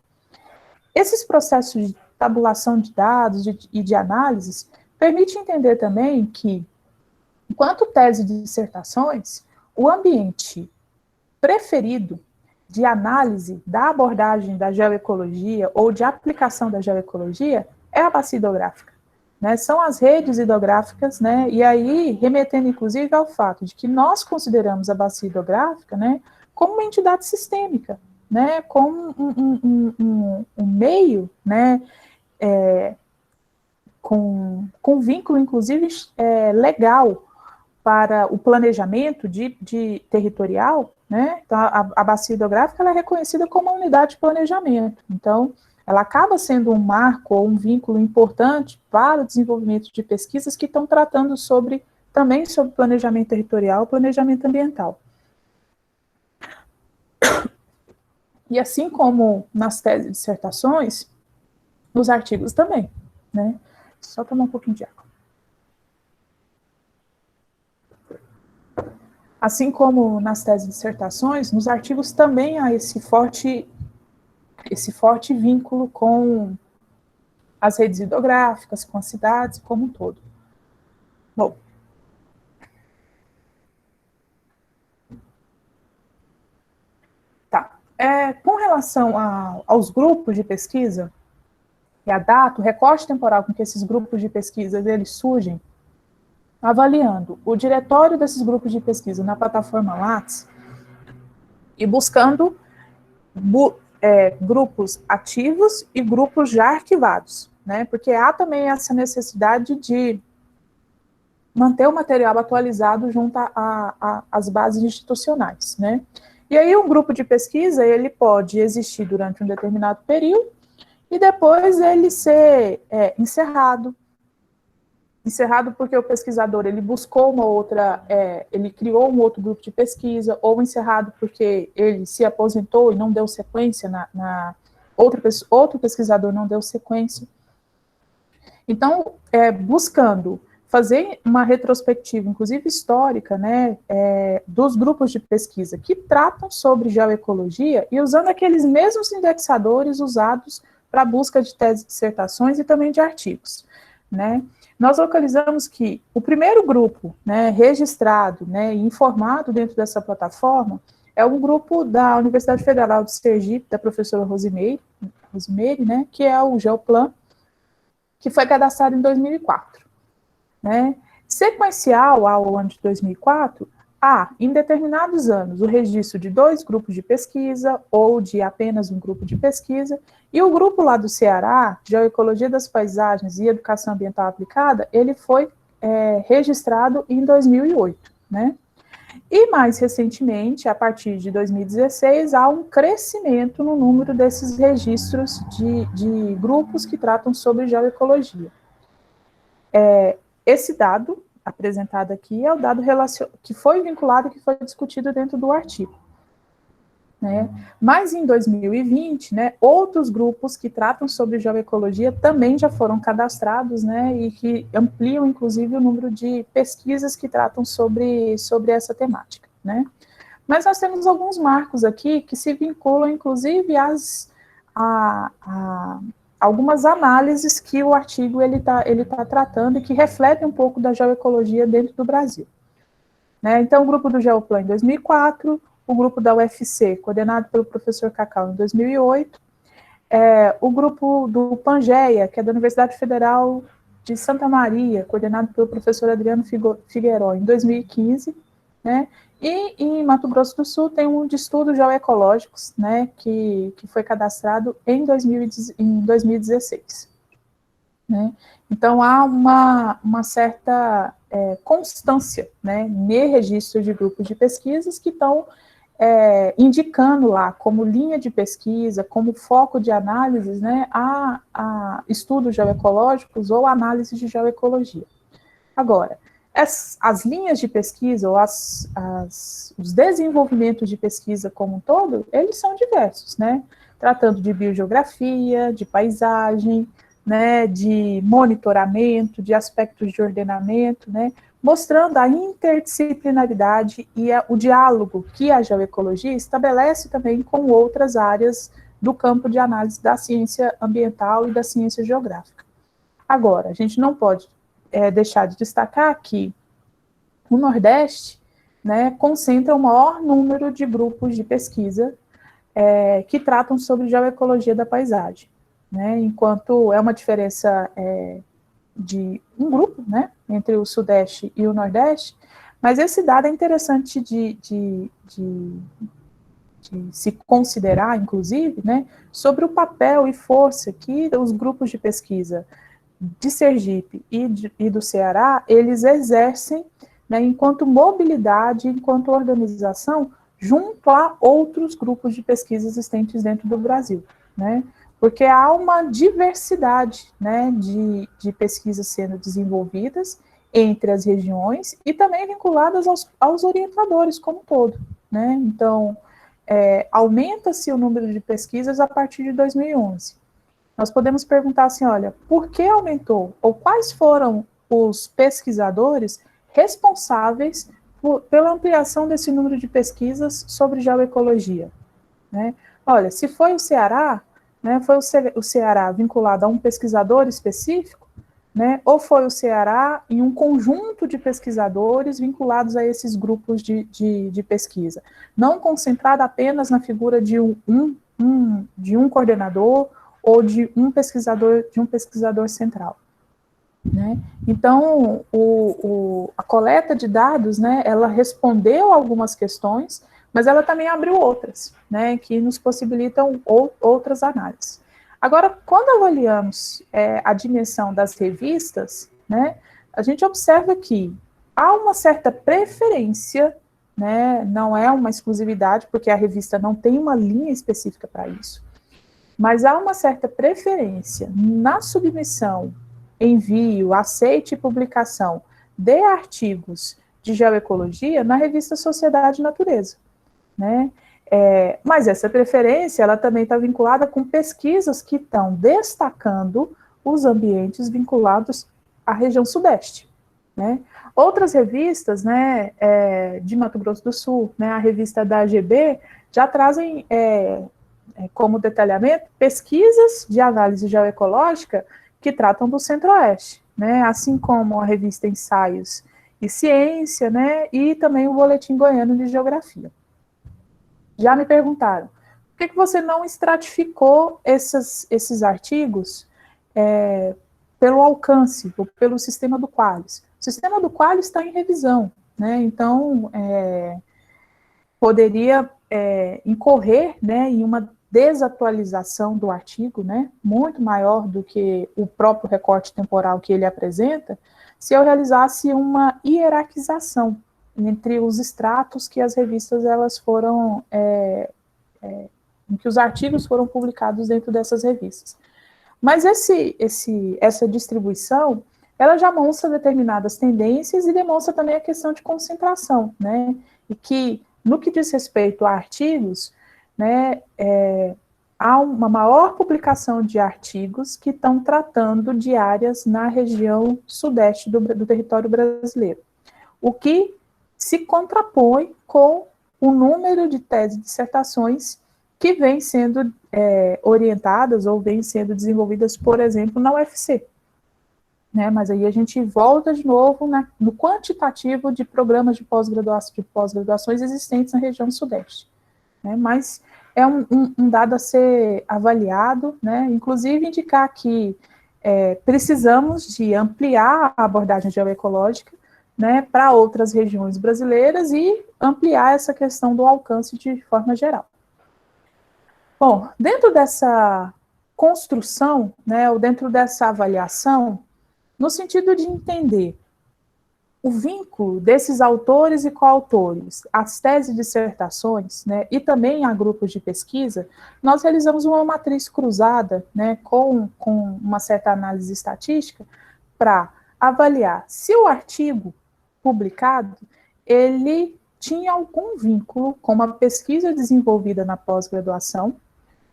Esses processos de tabulação de dados e de análises permitem entender também que, enquanto tese de dissertações, o ambiente preferido de análise da abordagem da geoecologia ou de aplicação da geoecologia é a bacia hidrográfica. Né, são as redes hidrográficas, né, e aí remetendo inclusive ao fato de que nós consideramos a bacia hidrográfica, né, como uma entidade sistêmica, né, como um meio, né, com vínculo inclusive legal para o planejamento de territorial, né, então a bacia hidrográfica ela é reconhecida como uma unidade de planejamento, então ela acaba sendo um marco ou um vínculo importante para o desenvolvimento de pesquisas que estão tratando também sobre planejamento territorial e planejamento ambiental. E assim como nas teses e dissertações, nos artigos também, né? Só tomar um pouquinho de água. Assim como nas teses e dissertações, nos artigos também há esse forte vínculo com as redes hidrográficas, com as cidades, como um todo. Bom, tá. Com relação aos grupos de pesquisa, e a data, o recorte temporal com que esses grupos de pesquisa eles surgem, avaliando o diretório desses grupos de pesquisa na plataforma Lattes e buscando grupos ativos e grupos já arquivados, né? Porque há também essa necessidade de manter o material atualizado junto às bases institucionais, né? E aí um grupo de pesquisa, ele pode existir durante um determinado período e depois ele ser encerrado porque o pesquisador ele buscou uma outra, ele criou um outro grupo de pesquisa, ou encerrado porque ele se aposentou e não deu sequência outro pesquisador não deu sequência. Então, buscando fazer uma retrospectiva, inclusive histórica, né, dos grupos de pesquisa que tratam sobre geoecologia e usando aqueles mesmos indexadores usados para a busca de teses, dissertações e também de artigos, né. Nós localizamos que o primeiro grupo, né, registrado, né, e informado dentro dessa plataforma é um grupo da Universidade Federal de Sergipe, da professora Rosimeire, né, que é o Geoplan, que foi cadastrado em 2004. Né? Sequencial ao ano de 2004, há, em determinados anos, o registro de 2 grupos de pesquisa ou de apenas um grupo de pesquisa, e o grupo lá do Ceará, Geoecologia das Paisagens e Educação Ambiental Aplicada, ele foi registrado em 2008, né? E mais recentemente, a partir de 2016, há um crescimento no número desses registros de grupos que tratam sobre geoecologia. Esse dado apresentado aqui é o dado que foi vinculado, que foi discutido dentro do artigo. Né? Mas em 2020, né, outros grupos que tratam sobre geoecologia também já foram cadastrados, né, e que ampliam, inclusive, o número de pesquisas que tratam sobre essa temática. Né? Mas nós temos alguns marcos aqui que se vinculam, inclusive, algumas análises que o artigo ele tá tratando e que refletem um pouco da geoecologia dentro do Brasil. Né? Então, o grupo do Geoplan em 2004, o grupo da UFC, coordenado pelo professor Cacau, em 2008, o grupo do Pangeia, que é da Universidade Federal de Santa Maria, coordenado pelo professor Adriano Figueiró, em 2015, né? E em Mato Grosso do Sul tem um de estudos geoecológicos, né, que foi cadastrado em 2016. Né? Então, há uma certa constância, né, no registro de grupos de pesquisas que estão indicando lá como linha de pesquisa, como foco de análises, né, a estudos geoecológicos ou análise de geoecologia. Agora, as linhas de pesquisa ou os desenvolvimentos de pesquisa como um todo, eles são diversos, né? Tratando de biogeografia, de paisagem, né, de monitoramento, de aspectos de ordenamento, né, mostrando a interdisciplinaridade e o diálogo que a geoecologia estabelece também com outras áreas do campo de análise da ciência ambiental e da ciência geográfica. Agora, a gente não pode deixar de destacar que o Nordeste, né, concentra o maior número de grupos de pesquisa que tratam sobre geoecologia da paisagem, né, enquanto é uma diferença de um grupo, né, entre o Sudeste e o Nordeste, mas esse dado é interessante de se considerar, inclusive, né, sobre o papel e força que os grupos de pesquisa de Sergipe e do Ceará, eles exercem, né, enquanto mobilidade, enquanto organização, junto a outros grupos de pesquisa existentes dentro do Brasil, né, porque há uma diversidade, né, de pesquisas sendo desenvolvidas entre as regiões e também vinculadas aos orientadores como um todo, né, então, aumenta-se o número de pesquisas a partir de 2011. Nós podemos perguntar assim, olha, por que aumentou? Ou quais foram os pesquisadores responsáveis pela ampliação desse número de pesquisas sobre geoecologia? Né? Olha, se foi o Ceará, né, foi o Ceará vinculado a um pesquisador específico, né, ou foi o Ceará em um conjunto de pesquisadores vinculados a esses grupos de pesquisa, não concentrado apenas na figura de um coordenador ou de um pesquisador central. Né? Então, a coleta de dados, né, ela respondeu algumas questões, mas ela também abriu outras, né, que nos possibilitam outras análises. Agora, quando avaliamos a dimensão das revistas, né, a gente observa que há uma certa preferência, né, não é uma exclusividade, porque a revista não tem uma linha específica para isso, mas há uma certa preferência na submissão, envio, aceite e publicação de artigos de geoecologia na revista Sociedade e Natureza, né? Mas essa preferência, ela também está vinculada com pesquisas que estão destacando os ambientes vinculados à região sudeste, né? Outras revistas, né, de Mato Grosso do Sul, né, a revista da AGB, já trazem como detalhamento pesquisas de análise geoecológica que tratam do Centro-Oeste, né, assim como a revista Ensaios e Ciência, né, e também o Boletim Goiano de Geografia. Já me perguntaram, por que você não estratificou esses artigos pelo alcance, ou pelo sistema do Qualis? O sistema do Qualis está em revisão, né, então poderia incorrer, né, em uma desatualização do artigo, né, muito maior do que o próprio recorte temporal que ele apresenta, se eu realizasse uma hierarquização entre os estratos que as revistas elas foram, em que os artigos foram publicados dentro dessas revistas. Mas essa distribuição, ela já demonstra determinadas tendências e demonstra também a questão de concentração, né, e que, no que diz respeito a artigos, né, há uma maior publicação de artigos que estão tratando de áreas na região sudeste do território brasileiro, o que se contrapõe com o número de teses e dissertações que vêm sendo orientadas ou vêm sendo desenvolvidas, por exemplo, na UFC. Né, mas aí a gente volta de novo no quantitativo de programas de pós-graduações existentes na região sudeste. Né, mas é um dado a ser avaliado, né, inclusive indicar que precisamos de ampliar a abordagem geoecológica, né, para outras regiões brasileiras e ampliar essa questão do alcance de forma geral. Bom, dentro dessa construção, né, ou dentro dessa avaliação, no sentido de entender o vínculo desses autores e coautores, as teses e dissertações, né, e também a grupos de pesquisa, nós realizamos uma matriz cruzada, né, com uma certa análise estatística para avaliar se o artigo publicado, ele tinha algum vínculo com uma pesquisa desenvolvida na pós-graduação,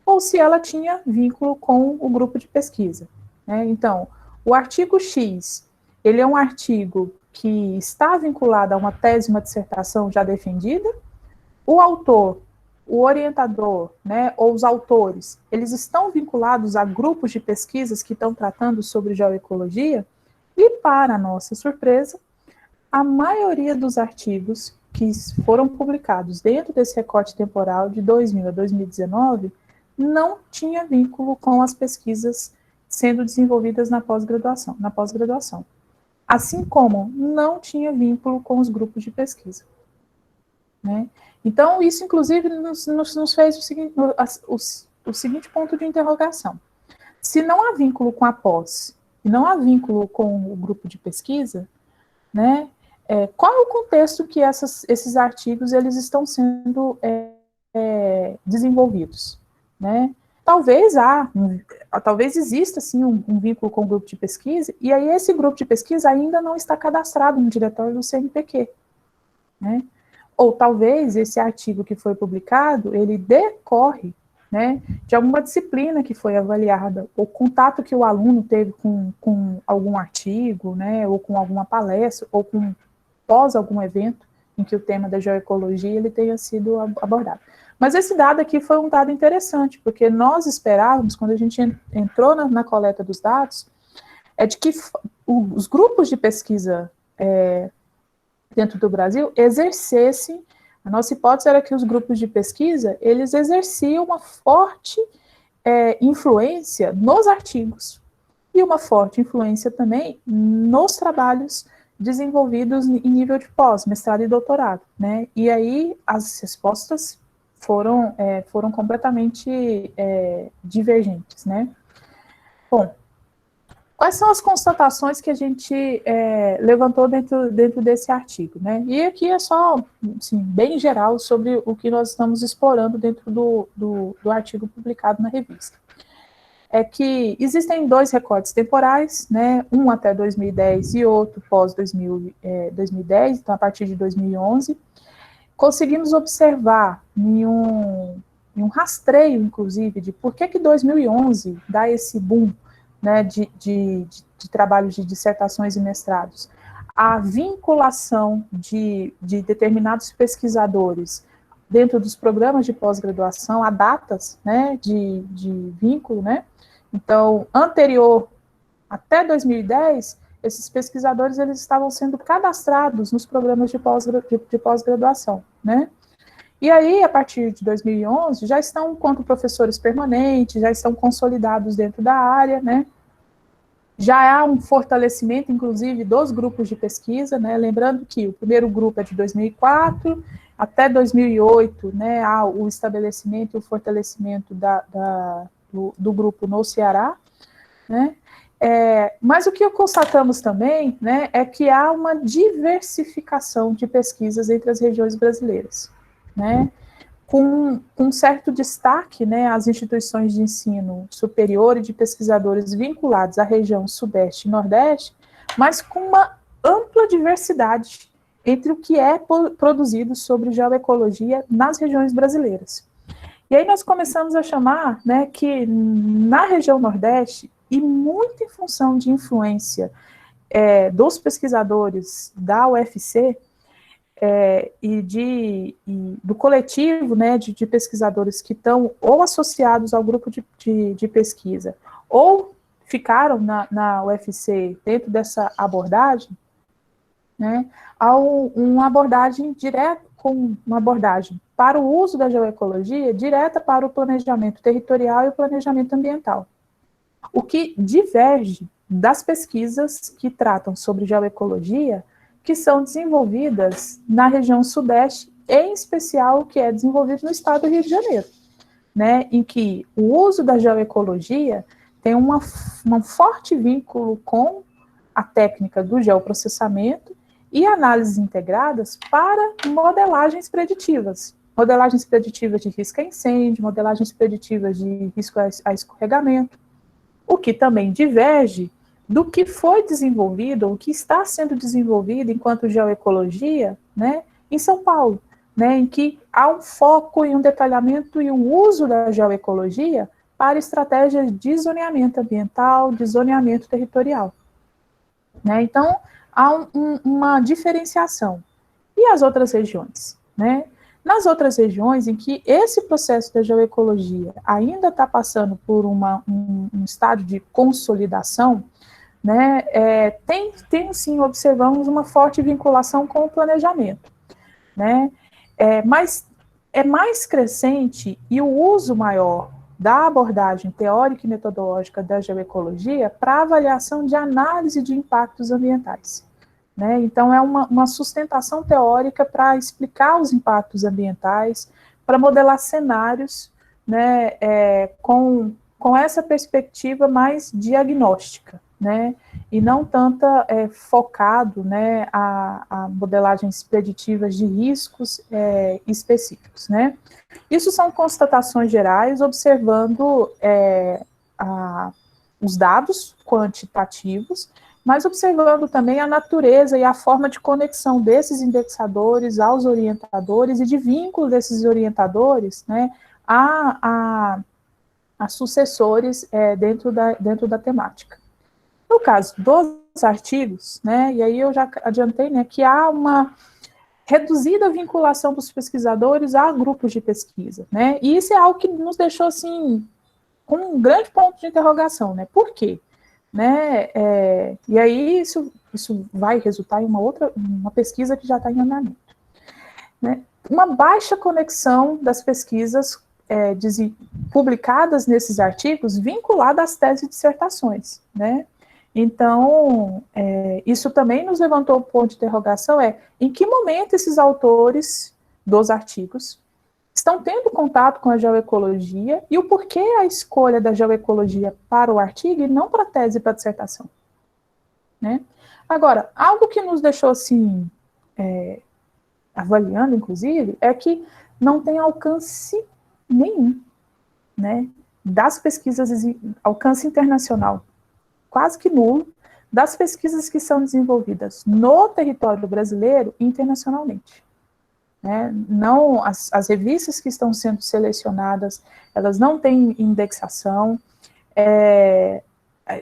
ou se ela tinha vínculo com o grupo de pesquisa. Né? Então, o artigo X, ele é um artigo que está vinculado a uma tese, uma dissertação já defendida, o autor, o orientador, né, ou os autores, eles estão vinculados a grupos de pesquisas que estão tratando sobre geoecologia, e, para nossa surpresa, a maioria dos artigos que foram publicados dentro desse recorte temporal de 2000 a 2019 não tinha vínculo com as pesquisas sendo desenvolvidas na pós-graduação. Assim como não tinha vínculo com os grupos de pesquisa. Né? Então, isso, inclusive, nos fez o seguinte ponto de interrogação. Se não há vínculo com a pós, e não há vínculo com o grupo de pesquisa, né, qual é o contexto que esses artigos eles estão sendo desenvolvidos? Né? Talvez exista, sim, um vínculo com o grupo de pesquisa, e aí esse grupo de pesquisa ainda não está cadastrado no diretório do CNPq. Né? Ou talvez esse artigo que foi publicado, ele decorre, né, de alguma disciplina que foi avaliada, ou contato que o aluno teve com algum artigo, né, ou com alguma palestra, ou com pós algum evento em que o tema da geoecologia ele tenha sido abordado. Mas esse dado aqui foi um dado interessante, porque nós esperávamos, quando a gente entrou na coleta dos dados, é de que os grupos de pesquisa dentro do Brasil exercessem, a nossa hipótese era que os grupos de pesquisa, eles exerciam uma forte influência nos artigos, e uma forte influência também nos trabalhos desenvolvidos em nível de pós, mestrado e doutorado, né? E aí as respostas foram completamente divergentes, né? Bom, quais são as constatações que a gente levantou dentro desse artigo, né? E aqui é só, assim, bem geral sobre o que nós estamos explorando dentro do artigo publicado na revista. É que existem 2 recortes temporais, né, um até 2010 e outro pós 2010, então a partir de 2011, conseguimos observar em um rastreio, inclusive, de por que 2011 dá esse boom, né, de trabalhos de dissertações e mestrados. A vinculação de determinados pesquisadores dentro dos programas de pós-graduação, a datas, né, de vínculo, né. Então, anterior, até 2010, esses pesquisadores eles estavam sendo cadastrados nos programas de pós-graduação, né? E aí, a partir de 2011, já estão enquanto professores permanentes, já estão consolidados dentro da área, né? Já há um fortalecimento, inclusive, dos grupos de pesquisa, né? Lembrando que o primeiro grupo é de 2004, até 2008, né, há o estabelecimento e o fortalecimento do grupo no Ceará, né? Mas o que constatamos também, né, é que há uma diversificação de pesquisas entre as regiões brasileiras, né, com certo destaque, né, às instituições de ensino superior e de pesquisadores vinculados à região Sudeste e Nordeste, mas com uma ampla diversidade entre o que é produzido sobre geoecologia nas regiões brasileiras. E aí nós começamos a chamar, né, que na região Nordeste, e muito em função de influência dos pesquisadores da UFC e do coletivo, né, de pesquisadores que estão ou associados ao grupo de pesquisa, ou ficaram na UFC dentro dessa abordagem, né, há uma abordagem direta, com uma abordagem para o uso da geoecologia direta para o planejamento territorial e o planejamento ambiental, o que diverge das pesquisas que tratam sobre geoecologia, que são desenvolvidas na região Sudeste, em especial o que é desenvolvido no estado do Rio de Janeiro, né, em que o uso da geoecologia tem um forte vínculo com a técnica do geoprocessamento e análises integradas para modelagens preditivas de risco a incêndio, modelagens preditivas de risco a escorregamento, o que também diverge do que foi desenvolvido, ou que está sendo desenvolvido enquanto geoecologia, né, em São Paulo, né, em que há um foco e um detalhamento e um uso da geoecologia para estratégias de zoneamento ambiental, de zoneamento territorial, né. Então, há uma diferenciação. E as outras regiões, né? Nas outras regiões em que esse processo da geoecologia ainda está passando por um estágio de consolidação, né, sim, observamos uma forte vinculação com o planejamento, né? Mas é mais crescente e o uso maior da abordagem teórica e metodológica da geoecologia para avaliação de análise de impactos ambientais, né? Então, é uma sustentação teórica para explicar os impactos ambientais, para modelar cenários, né, com essa perspectiva mais diagnóstica, né, e não tanta focado, né, a modelagens preditivas de riscos específicos, né. Isso são constatações gerais, observando os dados quantitativos, mas observando também a natureza e a forma de conexão desses indexadores aos orientadores e de vínculo desses orientadores, né, a sucessores dentro da temática. No caso dos artigos, né, e aí eu já adiantei, né, que há uma reduzida vinculação dos pesquisadores a grupos de pesquisa, né, e isso é algo que nos deixou, assim, com um grande ponto de interrogação, né, por quê? Né, e aí isso vai resultar em uma pesquisa que já está em andamento, né, uma baixa conexão das pesquisas publicadas nesses artigos vinculada às teses e dissertações, né. Então, isso também nos levantou o ponto de interrogação, em que momento esses autores dos artigos estão tendo contato com a geoecologia e o porquê a escolha da geoecologia para o artigo e não para a tese e para a dissertação, né? Agora, algo que nos deixou, assim, avaliando, inclusive, é que não tem alcance nenhum, né, das pesquisas, alcance internacional, quase que nulo, das pesquisas que são desenvolvidas no território brasileiro e internacionalmente. Né? Não, as revistas que estão sendo selecionadas, elas não têm indexação,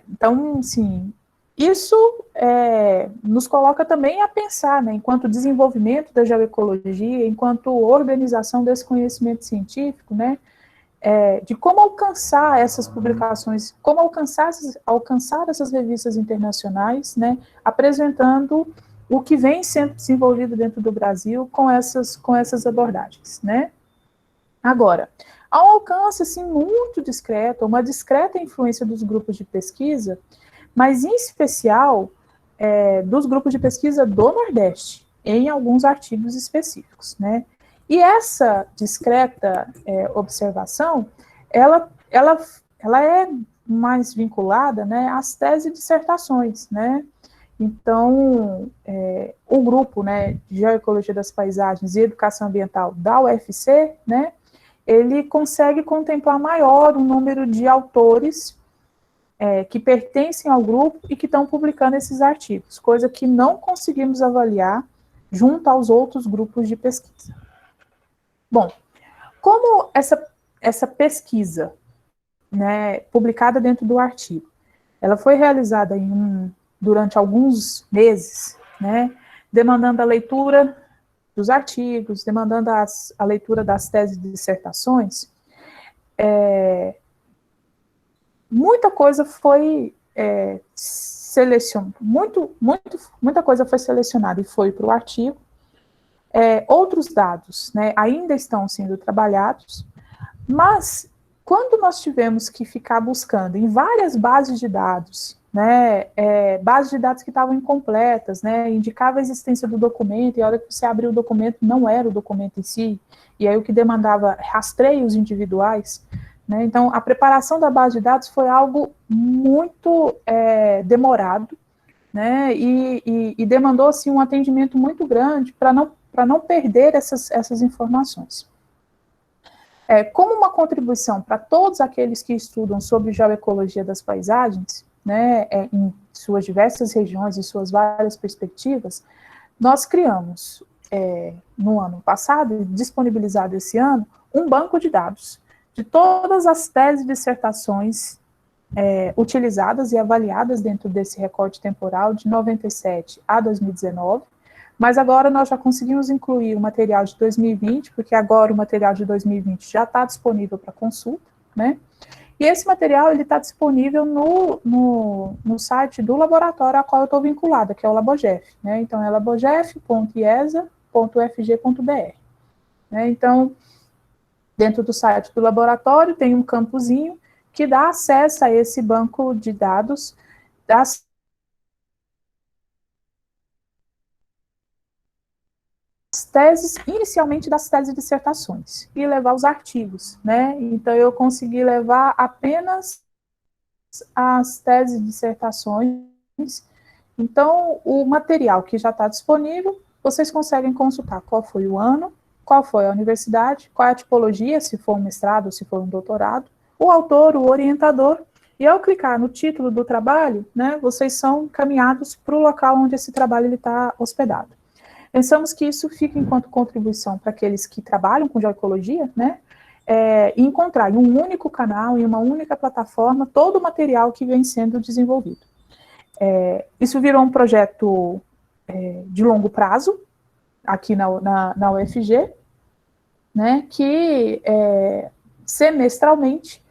então, assim, isso nos coloca também a pensar, né, enquanto desenvolvimento da geoecologia, enquanto organização desse conhecimento científico, né, de como alcançar essas publicações, como alcançar essas revistas internacionais, né, apresentando o que vem sendo desenvolvido dentro do Brasil com essas abordagens, né. Agora, há um alcance, assim, muito discreto, uma discreta influência dos grupos de pesquisa, mas, em especial, dos grupos de pesquisa do Nordeste, em alguns artigos específicos, né. E essa discreta observação, ela é mais vinculada, né, às teses e dissertações, né. Então, o grupo, né, de Geoecologia das Paisagens e Educação Ambiental da UFC, né, ele consegue contemplar maior o número de autores que pertencem ao grupo e que estão publicando esses artigos, coisa que não conseguimos avaliar junto aos outros grupos de pesquisa. Bom, como essa pesquisa, né, publicada dentro do artigo, ela foi realizada durante alguns meses, né, demandando a leitura dos artigos, demandando a leitura das teses e dissertações, muita coisa foi selecionada, muita coisa foi selecionada e foi para o artigo. Outros dados, né, ainda estão sendo trabalhados, mas quando nós tivemos que ficar buscando em várias bases de dados, né, bases de dados que estavam incompletas, né, indicava a existência do documento, e a hora que você abriu o documento, não era o documento em si, e aí o que demandava rastreios individuais, né, então a preparação da base de dados foi algo muito demorado, né, e demandou, assim, um atendimento muito grande para não perder essas informações. Como uma contribuição para todos aqueles que estudam sobre geoecologia das paisagens, né, em suas diversas regiões e suas várias perspectivas, nós criamos, no ano passado, disponibilizado esse ano, um banco de dados de todas as teses e dissertações utilizadas e avaliadas dentro desse recorte temporal de 97 a 2019, mas agora nós já conseguimos incluir o material de 2020, porque agora o material de 2020 já está disponível para consulta, né? E esse material está disponível no site do laboratório a qual eu estou vinculada, que é o Labogef, né? Então, é labogef.iesa.ufg.br. Né? Então, dentro do site do laboratório tem um campozinho que dá acesso a esse banco de dados das teses, inicialmente das teses e dissertações, e levar os artigos, né? Então, eu consegui levar apenas as teses e dissertações. Então, o material que já está disponível, vocês conseguem consultar qual foi o ano, qual foi a universidade, qual é a tipologia, se for um mestrado ou se for um doutorado, o autor, o orientador, e ao clicar no título do trabalho, né, vocês são encaminhados para o local onde esse trabalho está hospedado. Pensamos que isso fica enquanto contribuição para aqueles que trabalham com geoecologia, né, e encontrar em um único canal, em uma única plataforma, todo o material que vem sendo desenvolvido. Isso virou um projeto de longo prazo, aqui na UFG, né, que semestralmente,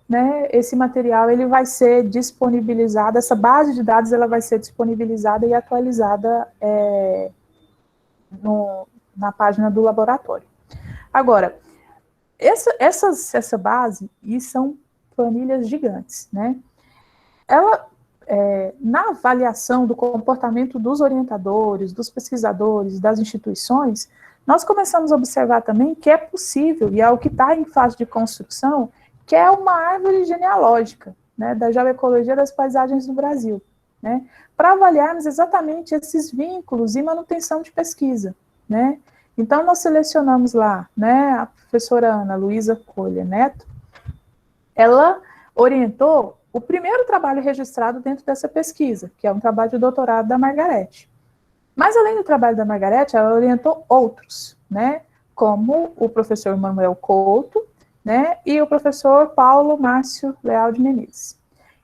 né, esse material ele vai ser disponibilizado, essa base de dados ela vai ser disponibilizada e atualizada na página do laboratório. Agora, essa base, e são planilhas gigantes, né, ela, na avaliação do comportamento dos orientadores, dos pesquisadores, das instituições, nós começamos a observar também que é possível, e é o que está em fase de construção, que é uma árvore genealógica, né, da geoecologia das paisagens do Brasil, né, para avaliarmos exatamente esses vínculos e manutenção de pesquisa, né. Então, nós selecionamos lá, né, a professora Ana Luísa Colha Neto, ela orientou o primeiro trabalho registrado dentro dessa pesquisa, que é um trabalho de doutorado da Margarete. Mas, além do trabalho da Margarete, ela orientou outros, né, como o professor Manuel Couto, né, e o professor Paulo Márcio Leal de Menezes.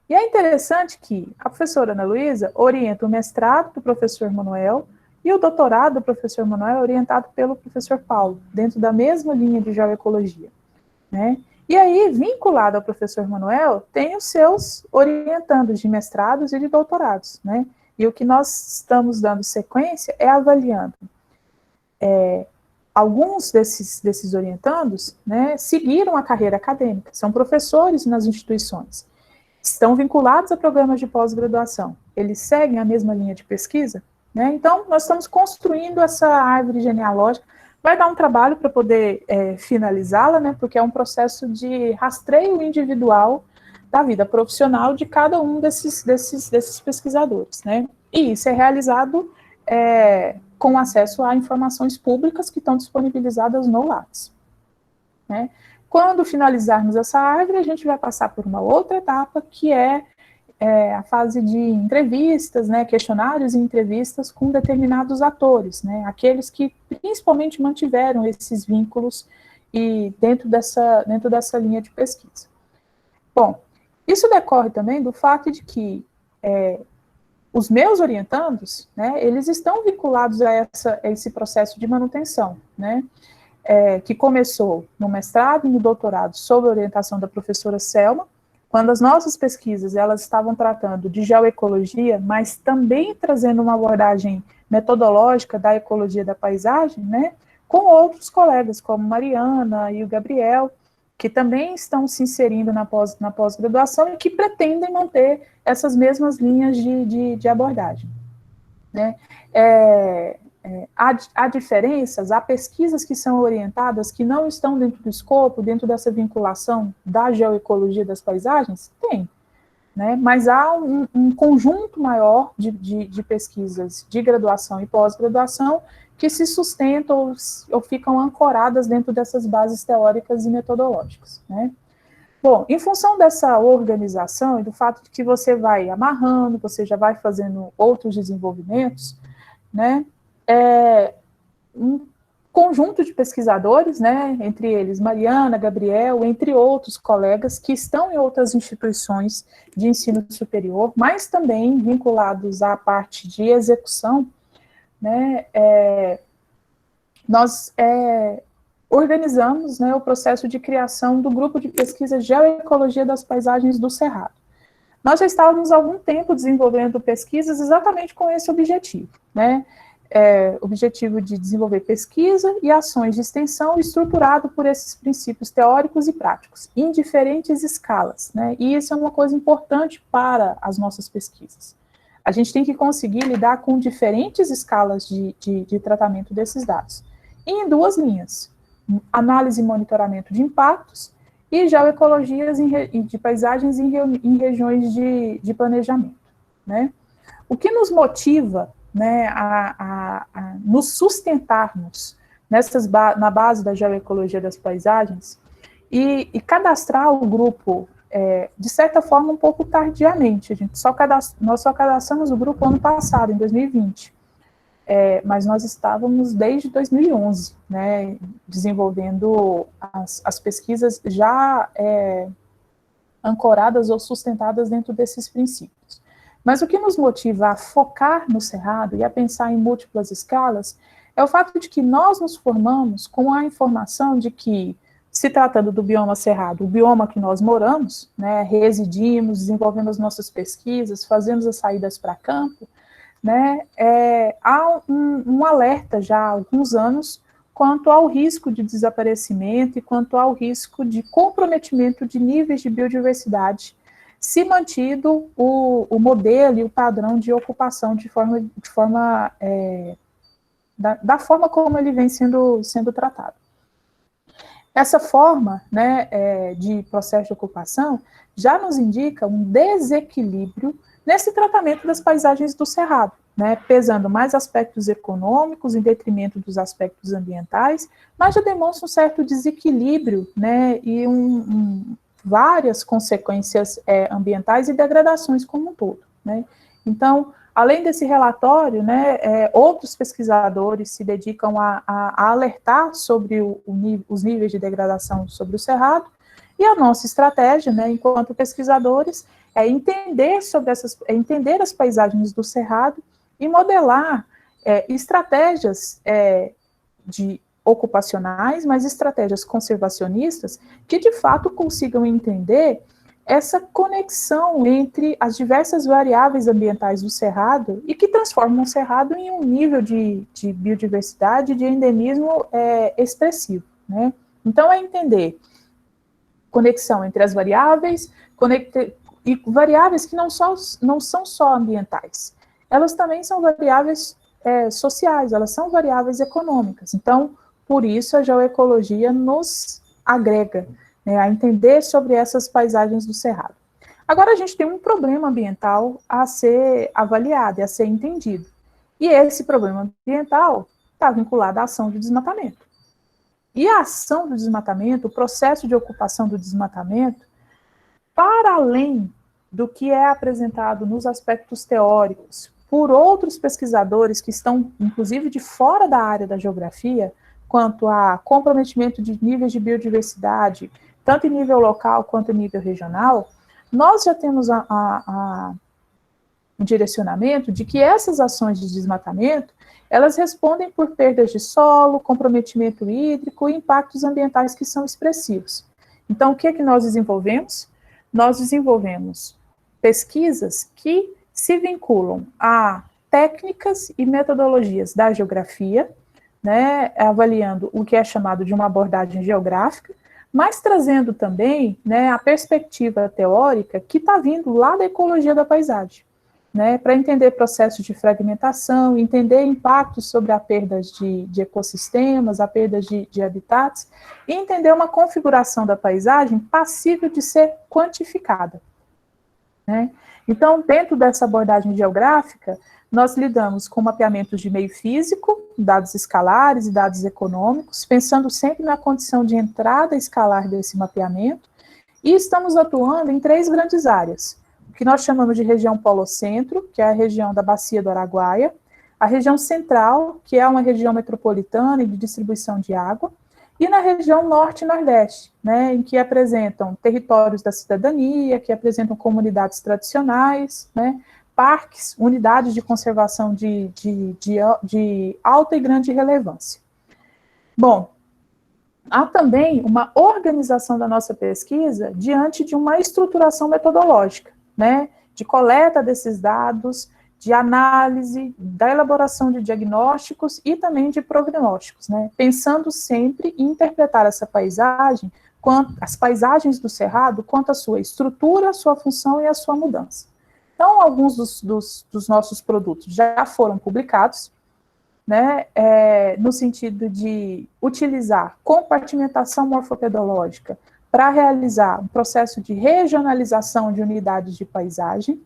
E é interessante que a professora Ana Luísa orienta o mestrado do professor Manuel e o doutorado do professor Manuel é orientado pelo professor Paulo, dentro da mesma linha de geoecologia, né. E aí, vinculado ao professor Manuel, tem os seus orientandos de mestrados e de doutorados, né. E o que nós estamos dando sequência é avaliando alguns desses orientandos, né, seguiram a carreira acadêmica, são professores nas instituições, estão vinculados a programas de pós-graduação, eles seguem a mesma linha de pesquisa, né, então nós estamos construindo essa árvore genealógica, vai dar um trabalho para poder finalizá-la, né, porque é um processo de rastreio individual da vida profissional de cada um desses pesquisadores, né, e isso é realizado com acesso a informações públicas que estão disponibilizadas no Lattes, né. Quando finalizarmos essa árvore, a gente vai passar por uma outra etapa, que é a fase de entrevistas, né, questionários e entrevistas com determinados atores, né, aqueles que principalmente mantiveram esses vínculos e dentro dessa linha de pesquisa. Bom, isso decorre também do fato de que os meus orientandos, né, eles estão vinculados a esse processo de manutenção, né, que começou no mestrado e no doutorado sob a orientação da professora Selma, quando as nossas pesquisas elas estavam tratando de geoecologia, mas também trazendo uma abordagem metodológica da ecologia da paisagem, né, com outros colegas, como Mariana e o Gabriel, que também estão se inserindo na pós-graduação e que pretendem manter essas mesmas linhas de abordagem, né. Há diferenças, há pesquisas que são orientadas, que não estão dentro do escopo, dentro dessa vinculação da geoecologia das paisagens? Tem, né? Mas há um conjunto maior de pesquisas de graduação e pós-graduação que se sustentam ou ficam ancoradas dentro dessas bases teóricas e metodológicas, né? Bom, em função dessa organização e do fato de que você vai amarrando, você já vai fazendo outros desenvolvimentos, né, um conjunto de pesquisadores, né, entre eles Mariana, Gabriel, entre outros colegas que estão em outras instituições de ensino superior, mas também vinculados à parte de execução, né, nós organizamos, né, o processo de criação do grupo de pesquisa Geoecologia das Paisagens do Cerrado. Nós já estávamos há algum tempo desenvolvendo pesquisas exatamente com esse objetivo, né, objetivo de desenvolver pesquisa e ações de extensão estruturado por esses princípios teóricos e práticos, em diferentes escalas, né, e isso é uma coisa importante para as nossas pesquisas. A gente tem que conseguir lidar com diferentes escalas de tratamento desses dados, e em duas linhas, análise e monitoramento de impactos e geoecologias de paisagens em regiões de planejamento, né. O que nos motiva, né, a nos sustentarmos na base da geoecologia das paisagens e cadastrar o grupo de certa forma, um pouco tardiamente. Nós só cadastramos o grupo ano passado, em 2020. Mas nós estávamos desde 2011, né, desenvolvendo as pesquisas já ancoradas ou sustentadas dentro desses princípios. Mas o que nos motiva a focar no Cerrado e a pensar em múltiplas escalas é o fato de que nós nos formamos com a informação de que, se tratando do bioma Cerrado, o bioma que nós moramos, né, residimos, desenvolvendo as nossas pesquisas, fazemos as saídas para campo, né, há um alerta já há alguns anos quanto ao risco de desaparecimento e quanto ao risco de comprometimento de níveis de biodiversidade, se mantido o modelo e o padrão de ocupação da forma como ele vem sendo tratado. Essa forma, né, de processo de ocupação já nos indica um desequilíbrio nesse tratamento das paisagens do Cerrado, né, pesando mais aspectos econômicos em detrimento dos aspectos ambientais, mas já demonstra um certo desequilíbrio, né, e várias consequências ambientais e degradações como um todo, né. Então, além desse relatório, né, outros pesquisadores se dedicam a alertar sobre os níveis de degradação sobre o Cerrado, e a nossa estratégia, né, enquanto pesquisadores, é entender as paisagens do Cerrado e modelar estratégias ocupacionais, mas estratégias conservacionistas que, de fato, consigam entender essa conexão entre as diversas variáveis ambientais do Cerrado e que transformam o Cerrado em um nível de biodiversidade, de endemismo expressivo, né? Então, é entender conexão entre as variáveis, e variáveis que não são só ambientais, elas também são variáveis sociais, elas são variáveis econômicas. Então, por isso, a geoecologia nos agrega, né, a entender sobre essas paisagens do Cerrado. Agora, a gente tem um problema ambiental a ser avaliado e a ser entendido. E esse problema ambiental está vinculado à ação de desmatamento. E a ação do desmatamento, o processo de ocupação do desmatamento, para além do que é apresentado nos aspectos teóricos por outros pesquisadores que estão, inclusive, de fora da área da geografia, quanto a comprometimento de níveis de biodiversidade, tanto em nível local quanto em nível regional, nós já temos um direcionamento de que essas ações de desmatamento, elas respondem por perdas de solo, comprometimento hídrico e impactos ambientais que são expressivos. Então, o que é que nós desenvolvemos? Nós desenvolvemos pesquisas que se vinculam a técnicas e metodologias da geografia, né, avaliando o que é chamado de uma abordagem geográfica, mas trazendo também, né, a perspectiva teórica que está vindo lá da ecologia da paisagem, né, para entender processos de fragmentação, entender impactos sobre a perda de ecossistemas, a perda de habitats, e entender uma configuração da paisagem passível de ser quantificada, né. Então, dentro dessa abordagem geográfica, nós lidamos com mapeamentos de meio físico, dados escalares e dados econômicos, pensando sempre na condição de entrada escalar desse mapeamento, e estamos atuando em 3 grandes áreas, o que nós chamamos de região polocentro, que é a região da Bacia do Araguaia, a região central, que é uma região metropolitana e de distribuição de água, e na região norte e nordeste, né, em que apresentam territórios da cidadania, que apresentam comunidades tradicionais, né, parques, unidades de conservação de alta e grande relevância. Bom, há também uma organização da nossa pesquisa diante de uma estruturação metodológica, né, de coleta desses dados, de análise, da elaboração de diagnósticos e também de prognósticos, né, pensando sempre em interpretar essa paisagem, as paisagens do Cerrado, quanto à sua estrutura, a sua função e a sua mudança. Então, alguns dos nossos produtos já foram publicados, né, no sentido de utilizar compartimentação morfopedológica para realizar um processo de regionalização de unidades de paisagem,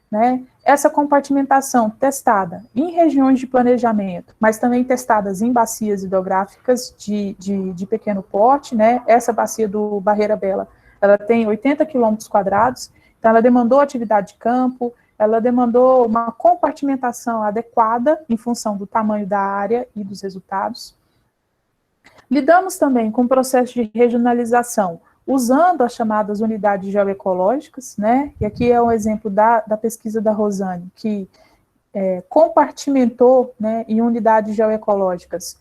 né, essa compartimentação testada em regiões de planejamento, mas também testadas em bacias hidrográficas de pequeno porte, né, essa bacia do Barreira Bela, ela tem 80 quilômetros quadrados, então ela demandou atividade de campo, ela demandou uma compartimentação adequada em função do tamanho da área e dos resultados. Lidamos também com o processo de regionalização, usando as chamadas unidades geoecológicas, né? E aqui é um exemplo da pesquisa da Rosane, que compartimentou, né, em unidades geoecológicas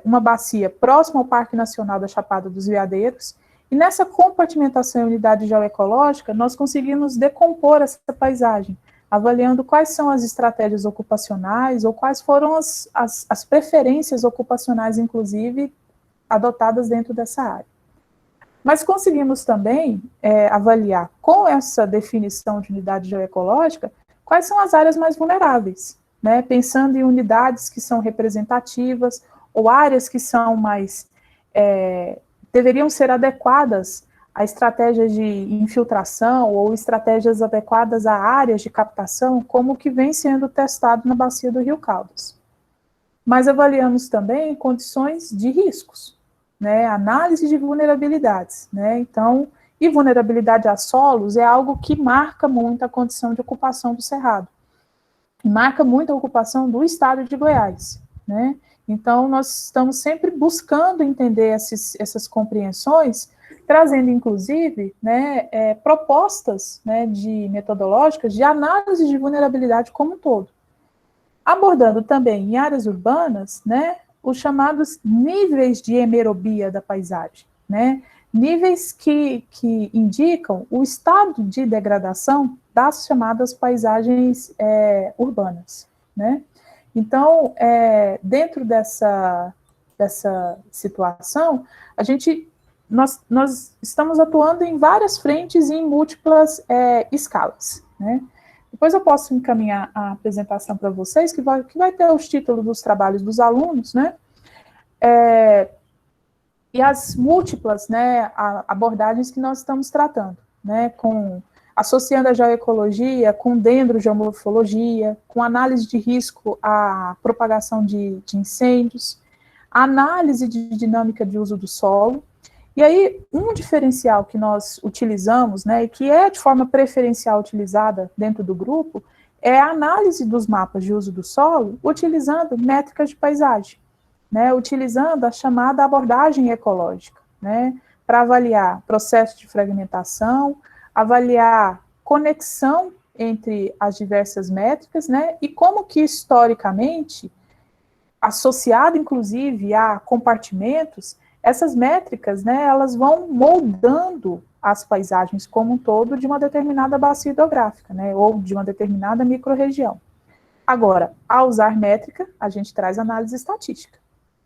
uma bacia próxima ao Parque Nacional da Chapada dos Veadeiros, e nessa compartimentação em unidade geoecológica, nós conseguimos decompor essa paisagem, avaliando quais são as estratégias ocupacionais ou quais foram as preferências ocupacionais, inclusive, adotadas dentro dessa área. Mas conseguimos também avaliar, com essa definição de unidade geoecológica, quais são as áreas mais vulneráveis, né? Pensando em unidades que são representativas, ou áreas que são mais, deveriam ser adequadas a estratégias de infiltração, ou estratégias adequadas a áreas de captação, como o que vem sendo testado na bacia do Rio Caldas. Mas avaliamos também condições de riscos, né? Análise de vulnerabilidades, né? Então, e vulnerabilidade a solos é algo que marca muito a condição de ocupação do Cerrado, marca muito a ocupação do estado de Goiás, né? Então, nós estamos sempre buscando entender essas compreensões, trazendo, inclusive, né, propostas, né, metodológicas de análise de vulnerabilidade como um todo. Abordando também em áreas urbanas, né, os chamados níveis de hemerobia da paisagem, né, níveis que indicam o estado de degradação das chamadas paisagens urbanas, né. Então, dentro dessa situação, nós estamos atuando em várias frentes e em múltiplas escalas, né. Depois eu posso encaminhar a apresentação para vocês, que vai ter os títulos dos trabalhos dos alunos, né, e as múltiplas, né, abordagens que nós estamos tratando, né, associando a geoecologia com dendrogeomorfologia, com análise de risco à propagação de incêndios, análise de dinâmica de uso do solo. E aí, um diferencial que nós utilizamos, né, e que é de forma preferencial utilizada dentro do grupo, é a análise dos mapas de uso do solo, utilizando métricas de paisagem, né, utilizando a chamada abordagem ecológica, né, para avaliar processo de fragmentação, avaliar conexão entre as diversas métricas, né, e como que historicamente, associado inclusive a compartimentos, essas métricas, né, elas vão moldando as paisagens como um todo de uma determinada bacia hidrográfica, né, ou de uma determinada microrregião. Agora, ao usar métrica, a gente traz análise estatística,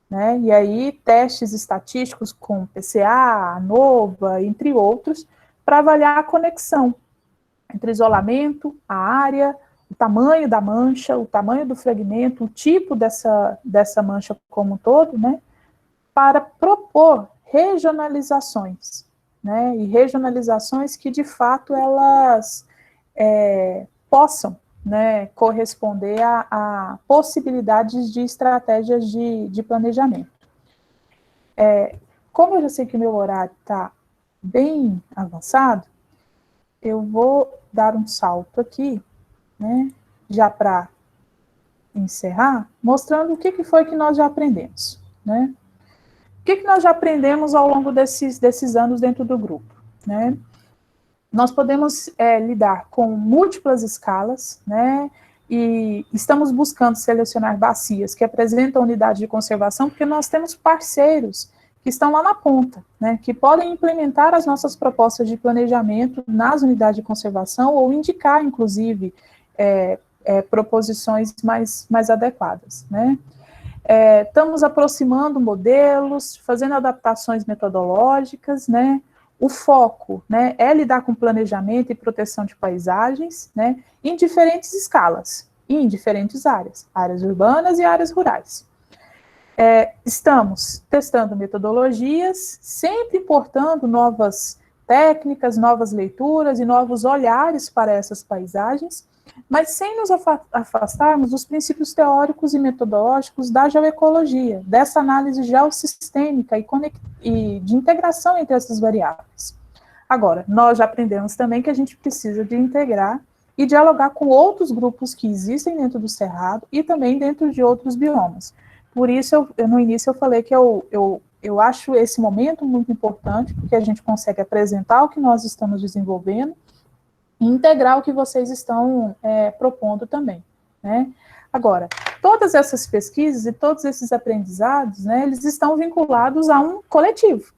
né, e aí testes estatísticos com PCA, ANOVA, entre outros, para avaliar a conexão entre isolamento, a área, o tamanho da mancha, o tamanho do fragmento, o tipo dessa mancha como um todo, né, para propor regionalizações, né, e regionalizações que, de fato, elas possam, né, corresponder a possibilidades de estratégias de planejamento. Como eu já sei que o meu horário está bem avançado, eu vou dar um salto aqui, né, já para encerrar, mostrando o que foi que nós já aprendemos, né. O que nós já aprendemos ao longo desses anos dentro do grupo, né? Nós podemos lidar com múltiplas escalas, né? E estamos buscando selecionar bacias que apresentam unidade de conservação, porque nós temos parceiros que estão lá na ponta, né? Que podem implementar as nossas propostas de planejamento nas unidades de conservação ou indicar, inclusive, proposições mais adequadas, né? Estamos aproximando modelos, fazendo adaptações metodológicas, né? O foco, né, é lidar com planejamento e proteção de paisagens, né, em diferentes escalas e em diferentes áreas urbanas e áreas rurais. Estamos testando metodologias, sempre importando novas técnicas, novas leituras e novos olhares para essas paisagens, mas sem nos afastarmos dos princípios teóricos e metodológicos da geoecologia, dessa análise geossistêmica e de integração entre essas variáveis. Agora, nós já aprendemos também que a gente precisa de integrar e dialogar com outros grupos que existem dentro do Cerrado e também dentro de outros biomas. Por isso, no início eu falei que eu acho esse momento muito importante, porque a gente consegue apresentar o que nós estamos desenvolvendo e integrar o que vocês estão propondo também, né? Agora, todas essas pesquisas e todos esses aprendizados, né, eles estão vinculados a um coletivo,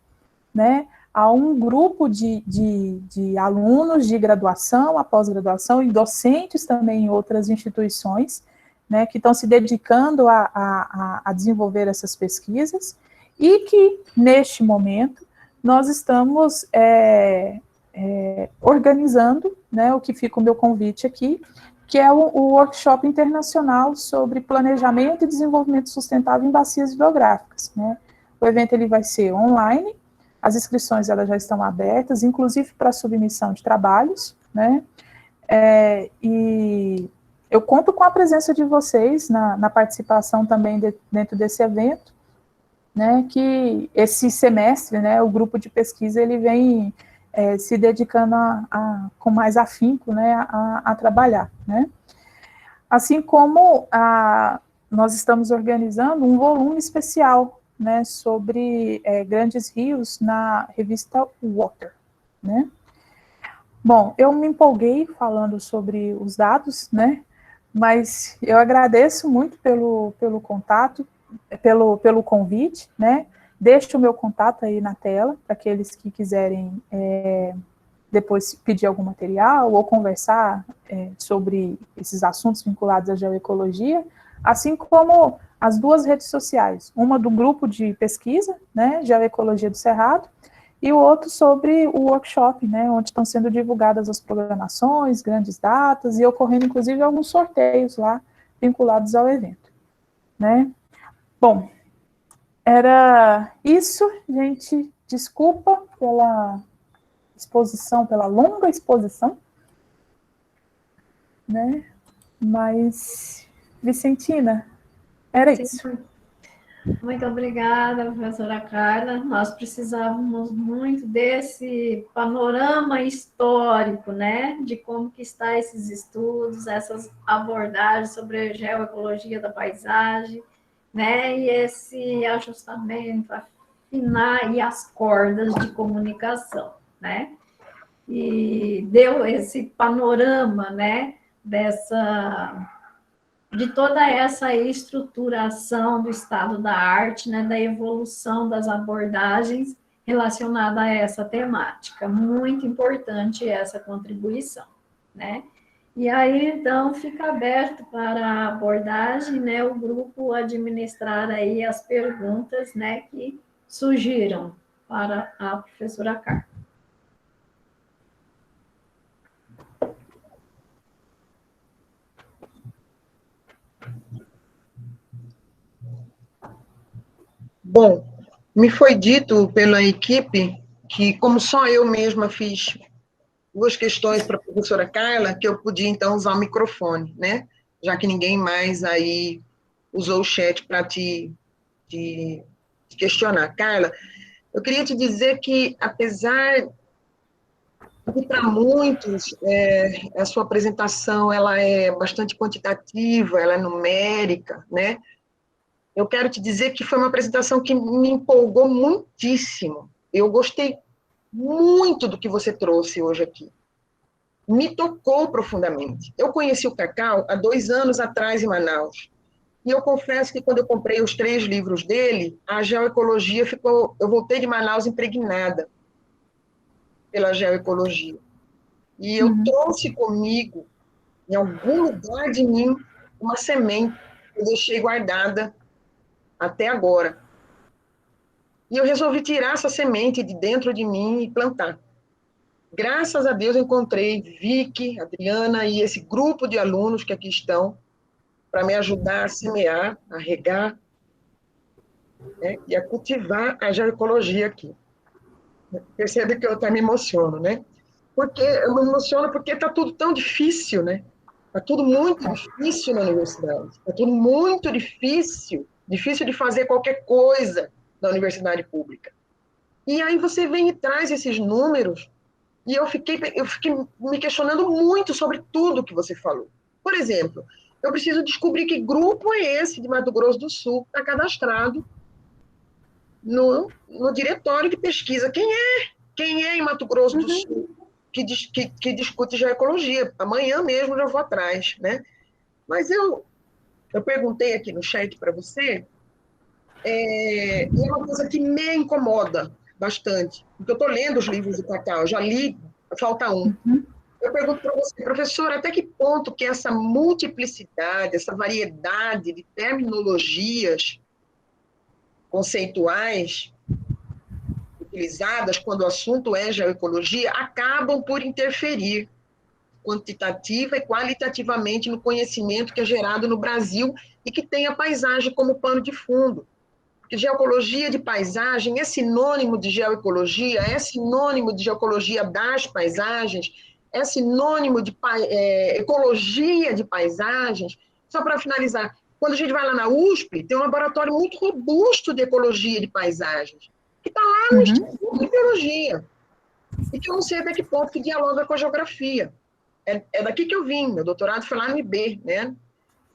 né? A um grupo de alunos de graduação, a pós-graduação e docentes também em outras instituições, né, que estão se dedicando a desenvolver essas pesquisas e que, neste momento, nós estamos organizando, né, o que fica o meu convite aqui, que é o workshop internacional sobre planejamento e desenvolvimento sustentável em bacias hidrográficas, né? O evento ele vai ser online, as inscrições elas já estão abertas, inclusive para submissão de trabalhos, né? E eu conto com a presença de vocês na participação também dentro desse evento, né? Que esse semestre, né, o grupo de pesquisa ele vem se dedicando com mais afinco, né, a trabalhar, né? Assim como nós estamos organizando um volume especial, né, sobre grandes rios na revista Water, né? Bom, eu me empolguei falando sobre os dados, né, mas eu agradeço muito pelo contato, pelo convite, né, deixo o meu contato aí na tela, para aqueles que quiserem depois pedir algum material ou conversar sobre esses assuntos vinculados à geoecologia, assim como as duas redes sociais, uma do grupo de pesquisa, né, Geoecologia do Cerrado, e o outro sobre o workshop, né, onde estão sendo divulgadas as programações, grandes datas, e ocorrendo, inclusive, alguns sorteios lá vinculados ao evento, né. Bom, era isso, gente, desculpa pela exposição, pela longa exposição, né, mas, Vicentina, era Sim. isso. Muito obrigada, professora Carla. Nós precisávamos muito desse panorama histórico, né, de como que está esses estudos, essas abordagens sobre a geoecologia da paisagem, né, e esse ajustamento, afinar e as cordas de comunicação, né, e deu esse panorama, né, de toda essa estruturação do estado da arte, né, da evolução das abordagens relacionada a essa temática. Muito importante essa contribuição, né? E aí, então, fica aberto para a abordagem, né, o grupo administrar aí as perguntas, né, que surgiram para a professora Carla. Bom, me foi dito pela equipe que, como só eu mesma fiz duas questões para a professora Carla, que eu podia, então, usar o microfone, né? Já que ninguém mais aí usou o chat para te questionar. Carla, eu queria te dizer que, apesar de, para muitos, a sua apresentação ela é bastante quantitativa, ela é numérica, né? Eu quero te dizer que foi uma apresentação que me empolgou muitíssimo. Eu gostei muito do que você trouxe hoje aqui. Me tocou profundamente. Eu conheci o Cacau há 2 anos atrás em Manaus. E eu confesso que quando eu comprei os 3 livros dele, a geoecologia ficou... Eu voltei de Manaus impregnada pela geoecologia. E eu trouxe comigo, em algum lugar de mim, uma semente que eu deixei guardada até agora. E eu resolvi tirar essa semente de dentro de mim e plantar. Graças a Deus eu encontrei Vicky, Adriana e esse grupo de alunos que aqui estão para me ajudar a semear, a regar, né, e a cultivar a geoecologia aqui. Percebe que eu até me emociono, né? Porque eu me emociono porque está tudo tão difícil, né? Está tudo muito difícil na universidade. Está tudo muito difícil. Difícil de fazer qualquer coisa na universidade pública. E aí você vem e traz esses números E eu fiquei me questionando muito sobre tudo que você falou. Por exemplo, eu preciso descobrir que grupo é esse de Mato Grosso do Sul que está cadastrado no diretório de pesquisa. Quem é em Mato Grosso do Sul que discute geoecologia? Amanhã mesmo já vou atrás, né? Mas eu perguntei aqui no chat para você, e é uma coisa que me incomoda bastante, porque eu estou lendo os livros do Cacau, já li, falta um. Eu pergunto para você, professor, até que ponto que essa multiplicidade, essa variedade de terminologias conceituais utilizadas quando o assunto é geoecologia acabam por interferir quantitativa e qualitativamente no conhecimento que é gerado no Brasil e que tem a paisagem como pano de fundo. Porque geoecologia de paisagem é sinônimo de geoecologia, é sinônimo de geoecologia das paisagens, é sinônimo de ecologia de paisagens. Só para finalizar, quando a gente vai lá na USP, tem um laboratório muito robusto de ecologia de paisagens, que está lá no Instituto de Biologia, e que eu não sei até que ponto que dialoga com a geografia. É daqui que eu vim, meu doutorado foi lá no IB, né?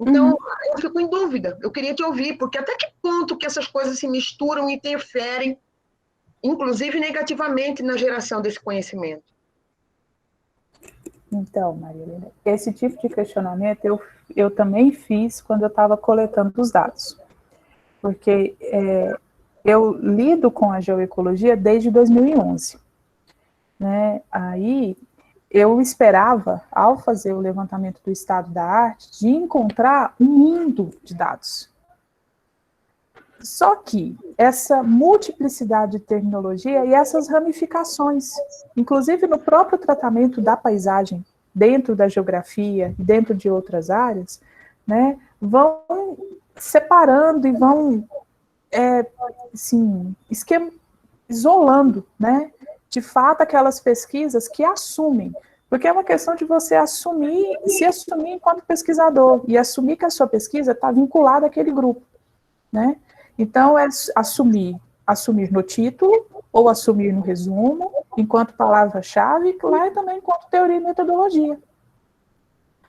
Então, eu fico em dúvida, eu queria te ouvir, porque até que ponto que essas coisas se misturam e interferem, inclusive negativamente, na geração desse conhecimento? Então, Maria Helena, esse tipo de questionamento eu também fiz quando eu estava coletando os dados, porque eu lido com a geoecologia desde 2011, né? Aí eu esperava, ao fazer o levantamento do estado da arte, de encontrar um mundo de dados. Só que essa multiplicidade de terminologia e essas ramificações, inclusive no próprio tratamento da paisagem, dentro da geografia e dentro de outras áreas, né, vão separando e vão assim, isolando, né, de fato aquelas pesquisas que assumem, porque é uma questão de você se assumir enquanto pesquisador e assumir que a sua pesquisa está vinculada àquele grupo, né? Então, é assumir no título, ou assumir no resumo, enquanto palavra-chave, lá é também enquanto teoria e metodologia.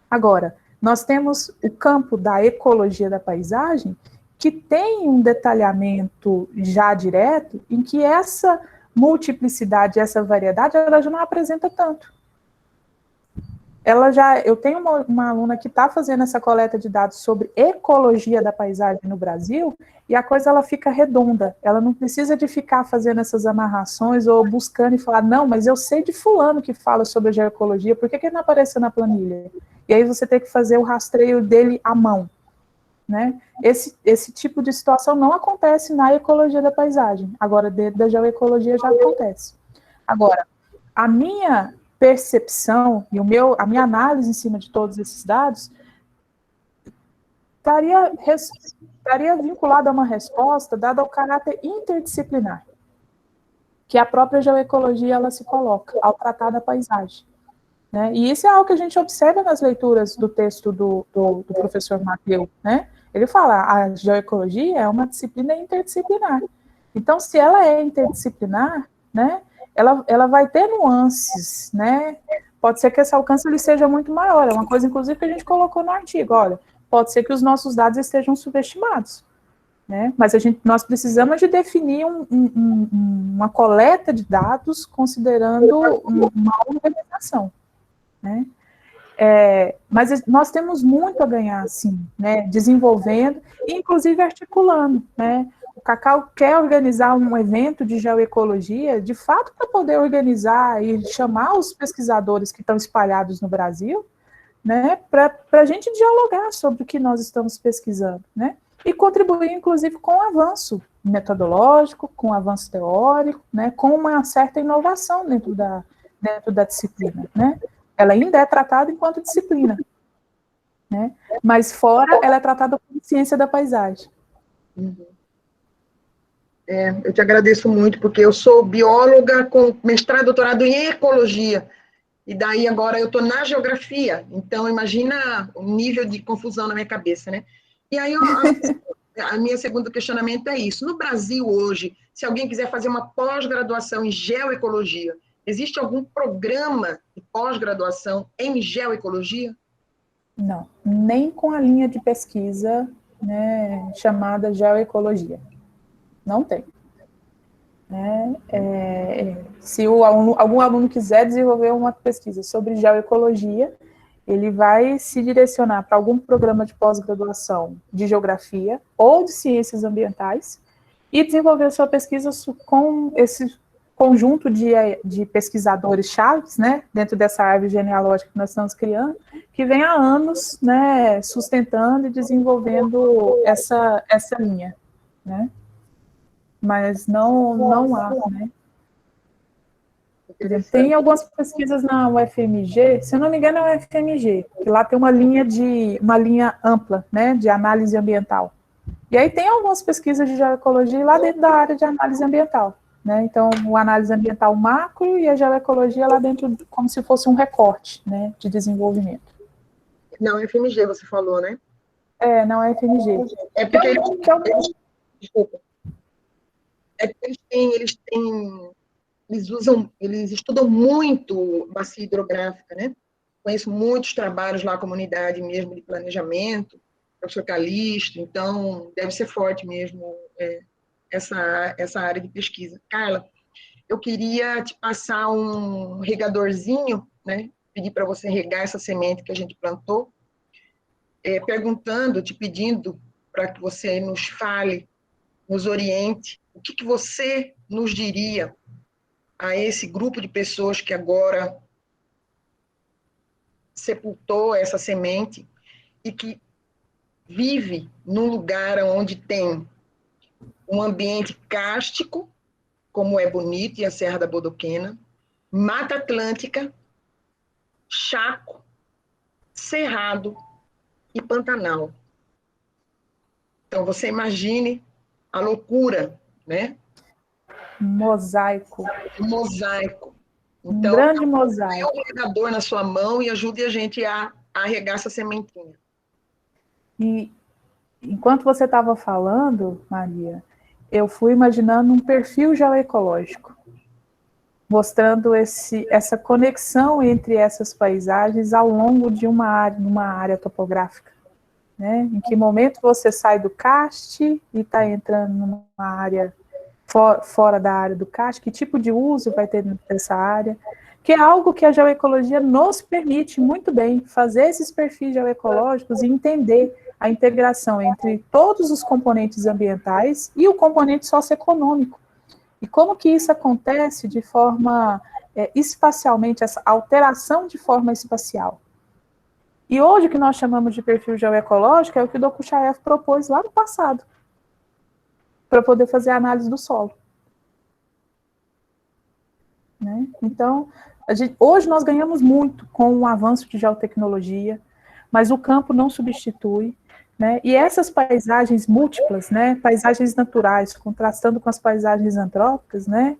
Agora, nós temos o campo da ecologia da paisagem, que tem um detalhamento já direto, em que essa multiplicidade, essa variedade, ela já não apresenta tanto. Eu tenho uma aluna que está fazendo essa coleta de dados sobre ecologia da paisagem no Brasil, e a coisa ela fica redonda, ela não precisa de ficar fazendo essas amarrações ou buscando e falar, não, mas eu sei de fulano que fala sobre a geoecologia, por que ele não apareceu na planilha? E aí você tem que fazer o rastreio dele à mão, né? Esse tipo de situação não acontece na ecologia da paisagem, agora dentro da geoecologia já acontece. Agora, a minha percepção e a minha análise em cima de todos esses dados estaria vinculada a uma resposta dada ao caráter interdisciplinar que a própria geoecologia ela se coloca ao tratar da paisagem, né? E isso é algo que a gente observa nas leituras do texto do professor Matteu, né? Ele fala, a geoecologia é uma disciplina interdisciplinar. Então, se ela é interdisciplinar, né, ela vai ter nuances, né? Pode ser que esse alcance ele seja muito maior. É uma coisa, inclusive, que a gente colocou no artigo. Olha, pode ser que os nossos dados estejam subestimados, né? Mas nós precisamos de definir uma coleta de dados considerando uma organização, né? Mas nós temos muito a ganhar, sim, né? Desenvolvendo e, inclusive, articulando, né? O Cacau quer organizar um evento de geoecologia, de fato, para poder organizar e chamar os pesquisadores que estão espalhados no Brasil, né, para a gente dialogar sobre o que nós estamos pesquisando, né, e contribuir, inclusive, com o avanço metodológico, com o avanço teórico, né, com uma certa inovação dentro da disciplina, né. Ela ainda é tratada enquanto disciplina, né, mas fora ela é tratada como ciência da paisagem. Eu te agradeço muito, porque eu sou bióloga com mestrado e doutorado em ecologia, e daí agora eu estou na geografia, então imagina o nível de confusão na minha cabeça, né? E aí a minha segundo questionamento é isso. No Brasil hoje, se alguém quiser fazer uma pós-graduação em geoecologia, Existe algum programa de pós-graduação em geoecologia? Não, nem com a linha de pesquisa, né, chamada geoecologia. Não tem. Se algum aluno quiser desenvolver uma pesquisa sobre geoecologia, ele vai se direcionar para algum programa de pós-graduação de geografia ou de ciências ambientais e desenvolver sua pesquisa com esse conjunto de pesquisadores chaves, né, dentro dessa árvore genealógica que nós estamos criando, que vem há anos, né, sustentando e desenvolvendo essa linha, né? Mas não há, né? Tem algumas pesquisas na UFMG, se eu não me engano é a UFMG, que lá tem uma linha ampla, né, de análise ambiental. E aí tem algumas pesquisas de geoecologia lá dentro da área de análise ambiental, né? Então, o análise ambiental macro e a geoecologia lá dentro, como se fosse um recorte, né, de desenvolvimento. Não, UFMG você falou, né? Não é UFMG. É porque desculpa. É porque eles estudam muito bacia hidrográfica, né? Conheço muitos trabalhos lá, comunidade mesmo de planejamento, professor Calixto, então deve ser forte mesmo essa área de pesquisa. Carla, eu queria te passar um regadorzinho, né? Pedir para você regar essa semente que a gente plantou, te pedindo para que você nos fale, nos oriente, o que você nos diria a esse grupo de pessoas que agora sepultou essa semente e que vive num lugar onde tem um ambiente kárstico, como é Bonito e a Serra da Bodoquena, Mata Atlântica, Chaco, Cerrado e Pantanal. Então, você imagine a loucura, né? Mosaico. Um mosaico. Então, um grande mosaico. Tem um regador na sua mão e ajude a gente a regar essa sementinha. E enquanto você estava falando, Maria, eu fui imaginando um perfil geoecológico, mostrando essa conexão entre essas paisagens ao longo de uma área topográfica. Né? Em que momento você sai do karst e está entrando numa área fora da área do karst, que tipo de uso vai ter nessa área, que é algo que a geoecologia nos permite muito bem, fazer esses perfis geoecológicos e entender a integração entre todos os componentes ambientais e o componente socioeconômico. E como que isso acontece de forma espacialmente, essa alteração de forma espacial. E hoje o que nós chamamos de perfil geoecológico é o que o Dokuchaev propôs lá no passado, para poder fazer a análise do solo. Né? Então, hoje nós ganhamos muito com o avanço de geotecnologia, mas o campo não substitui. Né? E essas paisagens múltiplas, né, paisagens naturais, contrastando com as paisagens antrópicas, né,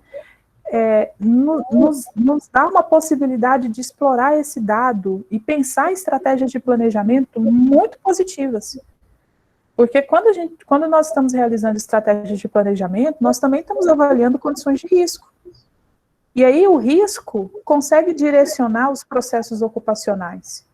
nos dá uma possibilidade de explorar esse dado e pensar em estratégias de planejamento muito positivas. Porque quando nós estamos realizando estratégias de planejamento, nós também estamos avaliando condições de risco. E aí o risco consegue direcionar os processos ocupacionais.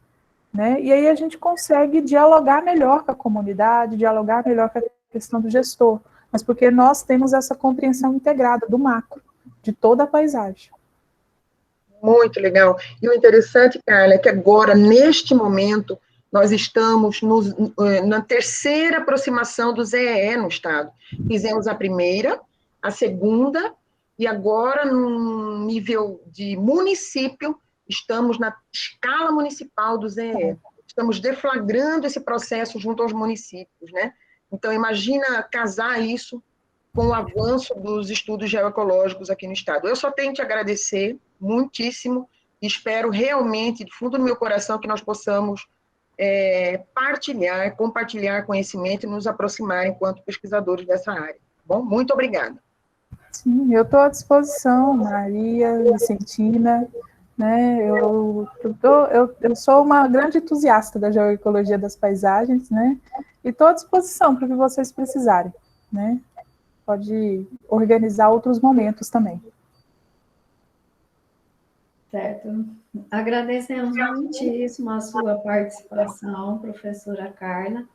Né? E aí a gente consegue dialogar melhor com a comunidade, dialogar melhor com a questão do gestor, mas porque nós temos essa compreensão integrada do macro, de toda a paisagem. Muito legal. E o interessante, Carla, é que agora, neste momento, nós estamos na terceira aproximação do ZEE no Estado. Fizemos a primeira, a segunda, e agora, no nível de município, estamos na escala municipal do ZEE. Estamos deflagrando esse processo junto aos municípios, né? Então, imagina casar isso com o avanço dos estudos geoecológicos aqui no Estado. Eu só tenho que te agradecer muitíssimo e espero realmente, do fundo do meu coração, que nós possamos compartilhar conhecimento e nos aproximar enquanto pesquisadores dessa área. Bom, muito obrigada. Sim, eu estou à disposição, Maria, Vicentina, né? Eu sou uma grande entusiasta da geoecologia das paisagens, né? E estou à disposição para o que vocês precisarem, né? Pode organizar outros momentos também. Certo. Agradecemos muitíssimo a sua participação, professora Carla.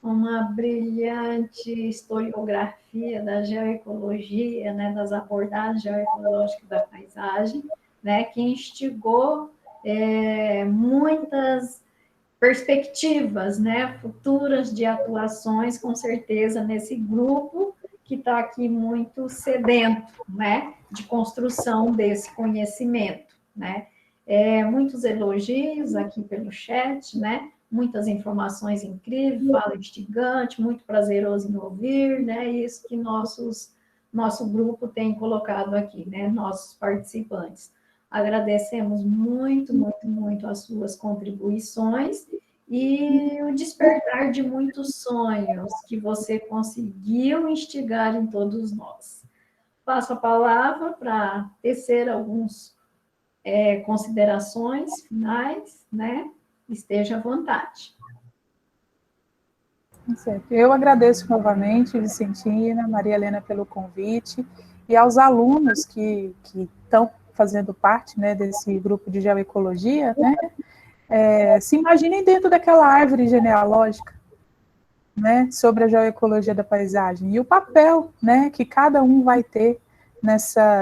Uma brilhante historiografia da geoecologia, né, das abordagens geoecológicas da paisagem, né, que instigou muitas perspectivas, né, futuras de atuações, com certeza, nesse grupo que está aqui muito sedento, né, de construção desse conhecimento, né. Muitos elogios aqui pelo chat, né, muitas informações incríveis, fala instigante, muito prazeroso em ouvir, né, isso que nosso grupo tem colocado aqui, né, nossos participantes. Agradecemos muito, muito, muito as suas contribuições e o despertar de muitos sonhos que você conseguiu instigar em todos nós. Passo a palavra para tecer algumas considerações finais, né? Esteja à vontade. Certo. Eu agradeço novamente, Vicentina, Maria Helena, pelo convite, e aos alunos que estão fazendo parte, né, desse grupo de geoecologia, né, se imaginem dentro daquela árvore genealógica, né, sobre a geoecologia da paisagem, e o papel, né, que cada um vai ter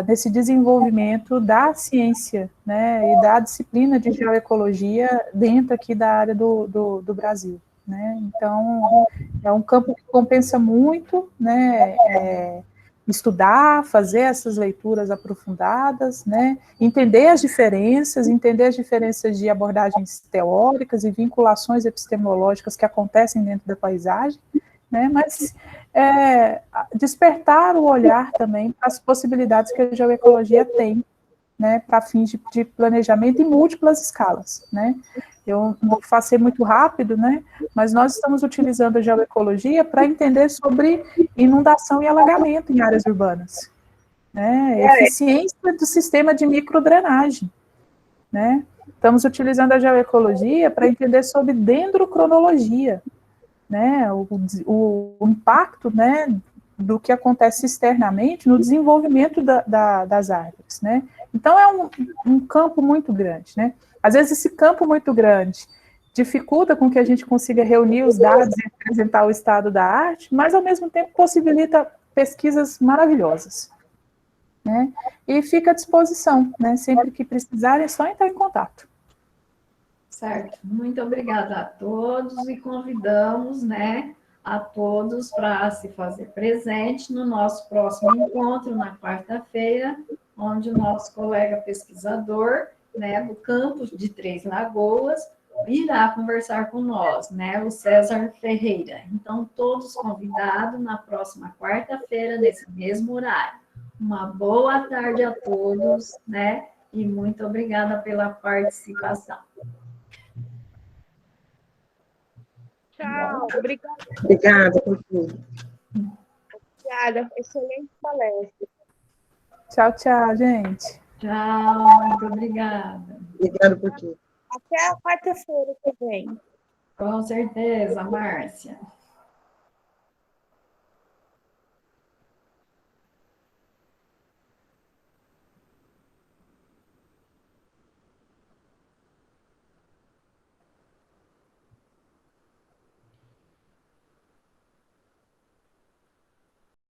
nesse desenvolvimento da ciência, né, e da disciplina de geoecologia dentro aqui da área do Brasil, né. Então, é um campo que compensa muito, né, estudar, fazer essas leituras aprofundadas, né, entender as diferenças de abordagens teóricas e vinculações epistemológicas que acontecem dentro da paisagem, né, mas despertar o olhar também para as possibilidades que a geoecologia tem, né, para fins de planejamento em múltiplas escalas, né. Eu vou fazer muito rápido, né, mas nós estamos utilizando a geoecologia para entender sobre inundação e alagamento em áreas urbanas, né, eficiência do sistema de microdrenagem, né. Estamos utilizando a geoecologia para entender sobre dendrocronologia, né, o impacto, né, do que acontece externamente no desenvolvimento das árvores, né. Então, é um campo muito grande, né. Às vezes, esse campo muito grande dificulta com que a gente consiga reunir os dados e apresentar o estado da arte, mas, ao mesmo tempo, possibilita pesquisas maravilhosas, né. E fica à disposição, né, sempre que precisarem, é só entrar em contato. Certo. Muito obrigada a todos e convidamos, né, a todos para se fazer presente no nosso próximo encontro, na quarta-feira, onde o nosso colega pesquisador, né, do campus de Três Lagoas, irá conversar com nós, né, o César Ferreira. Então, todos convidados na próxima quarta-feira, nesse mesmo horário. Uma boa tarde a todos, né, e muito obrigada pela participação. Tchau, obrigada. Obrigada por tudo. Obrigada, excelente palestra. Tchau, tchau, gente. Tchau, muito obrigada. Obrigada por tudo. Até a quarta-feira que vem. Com certeza, Márcia.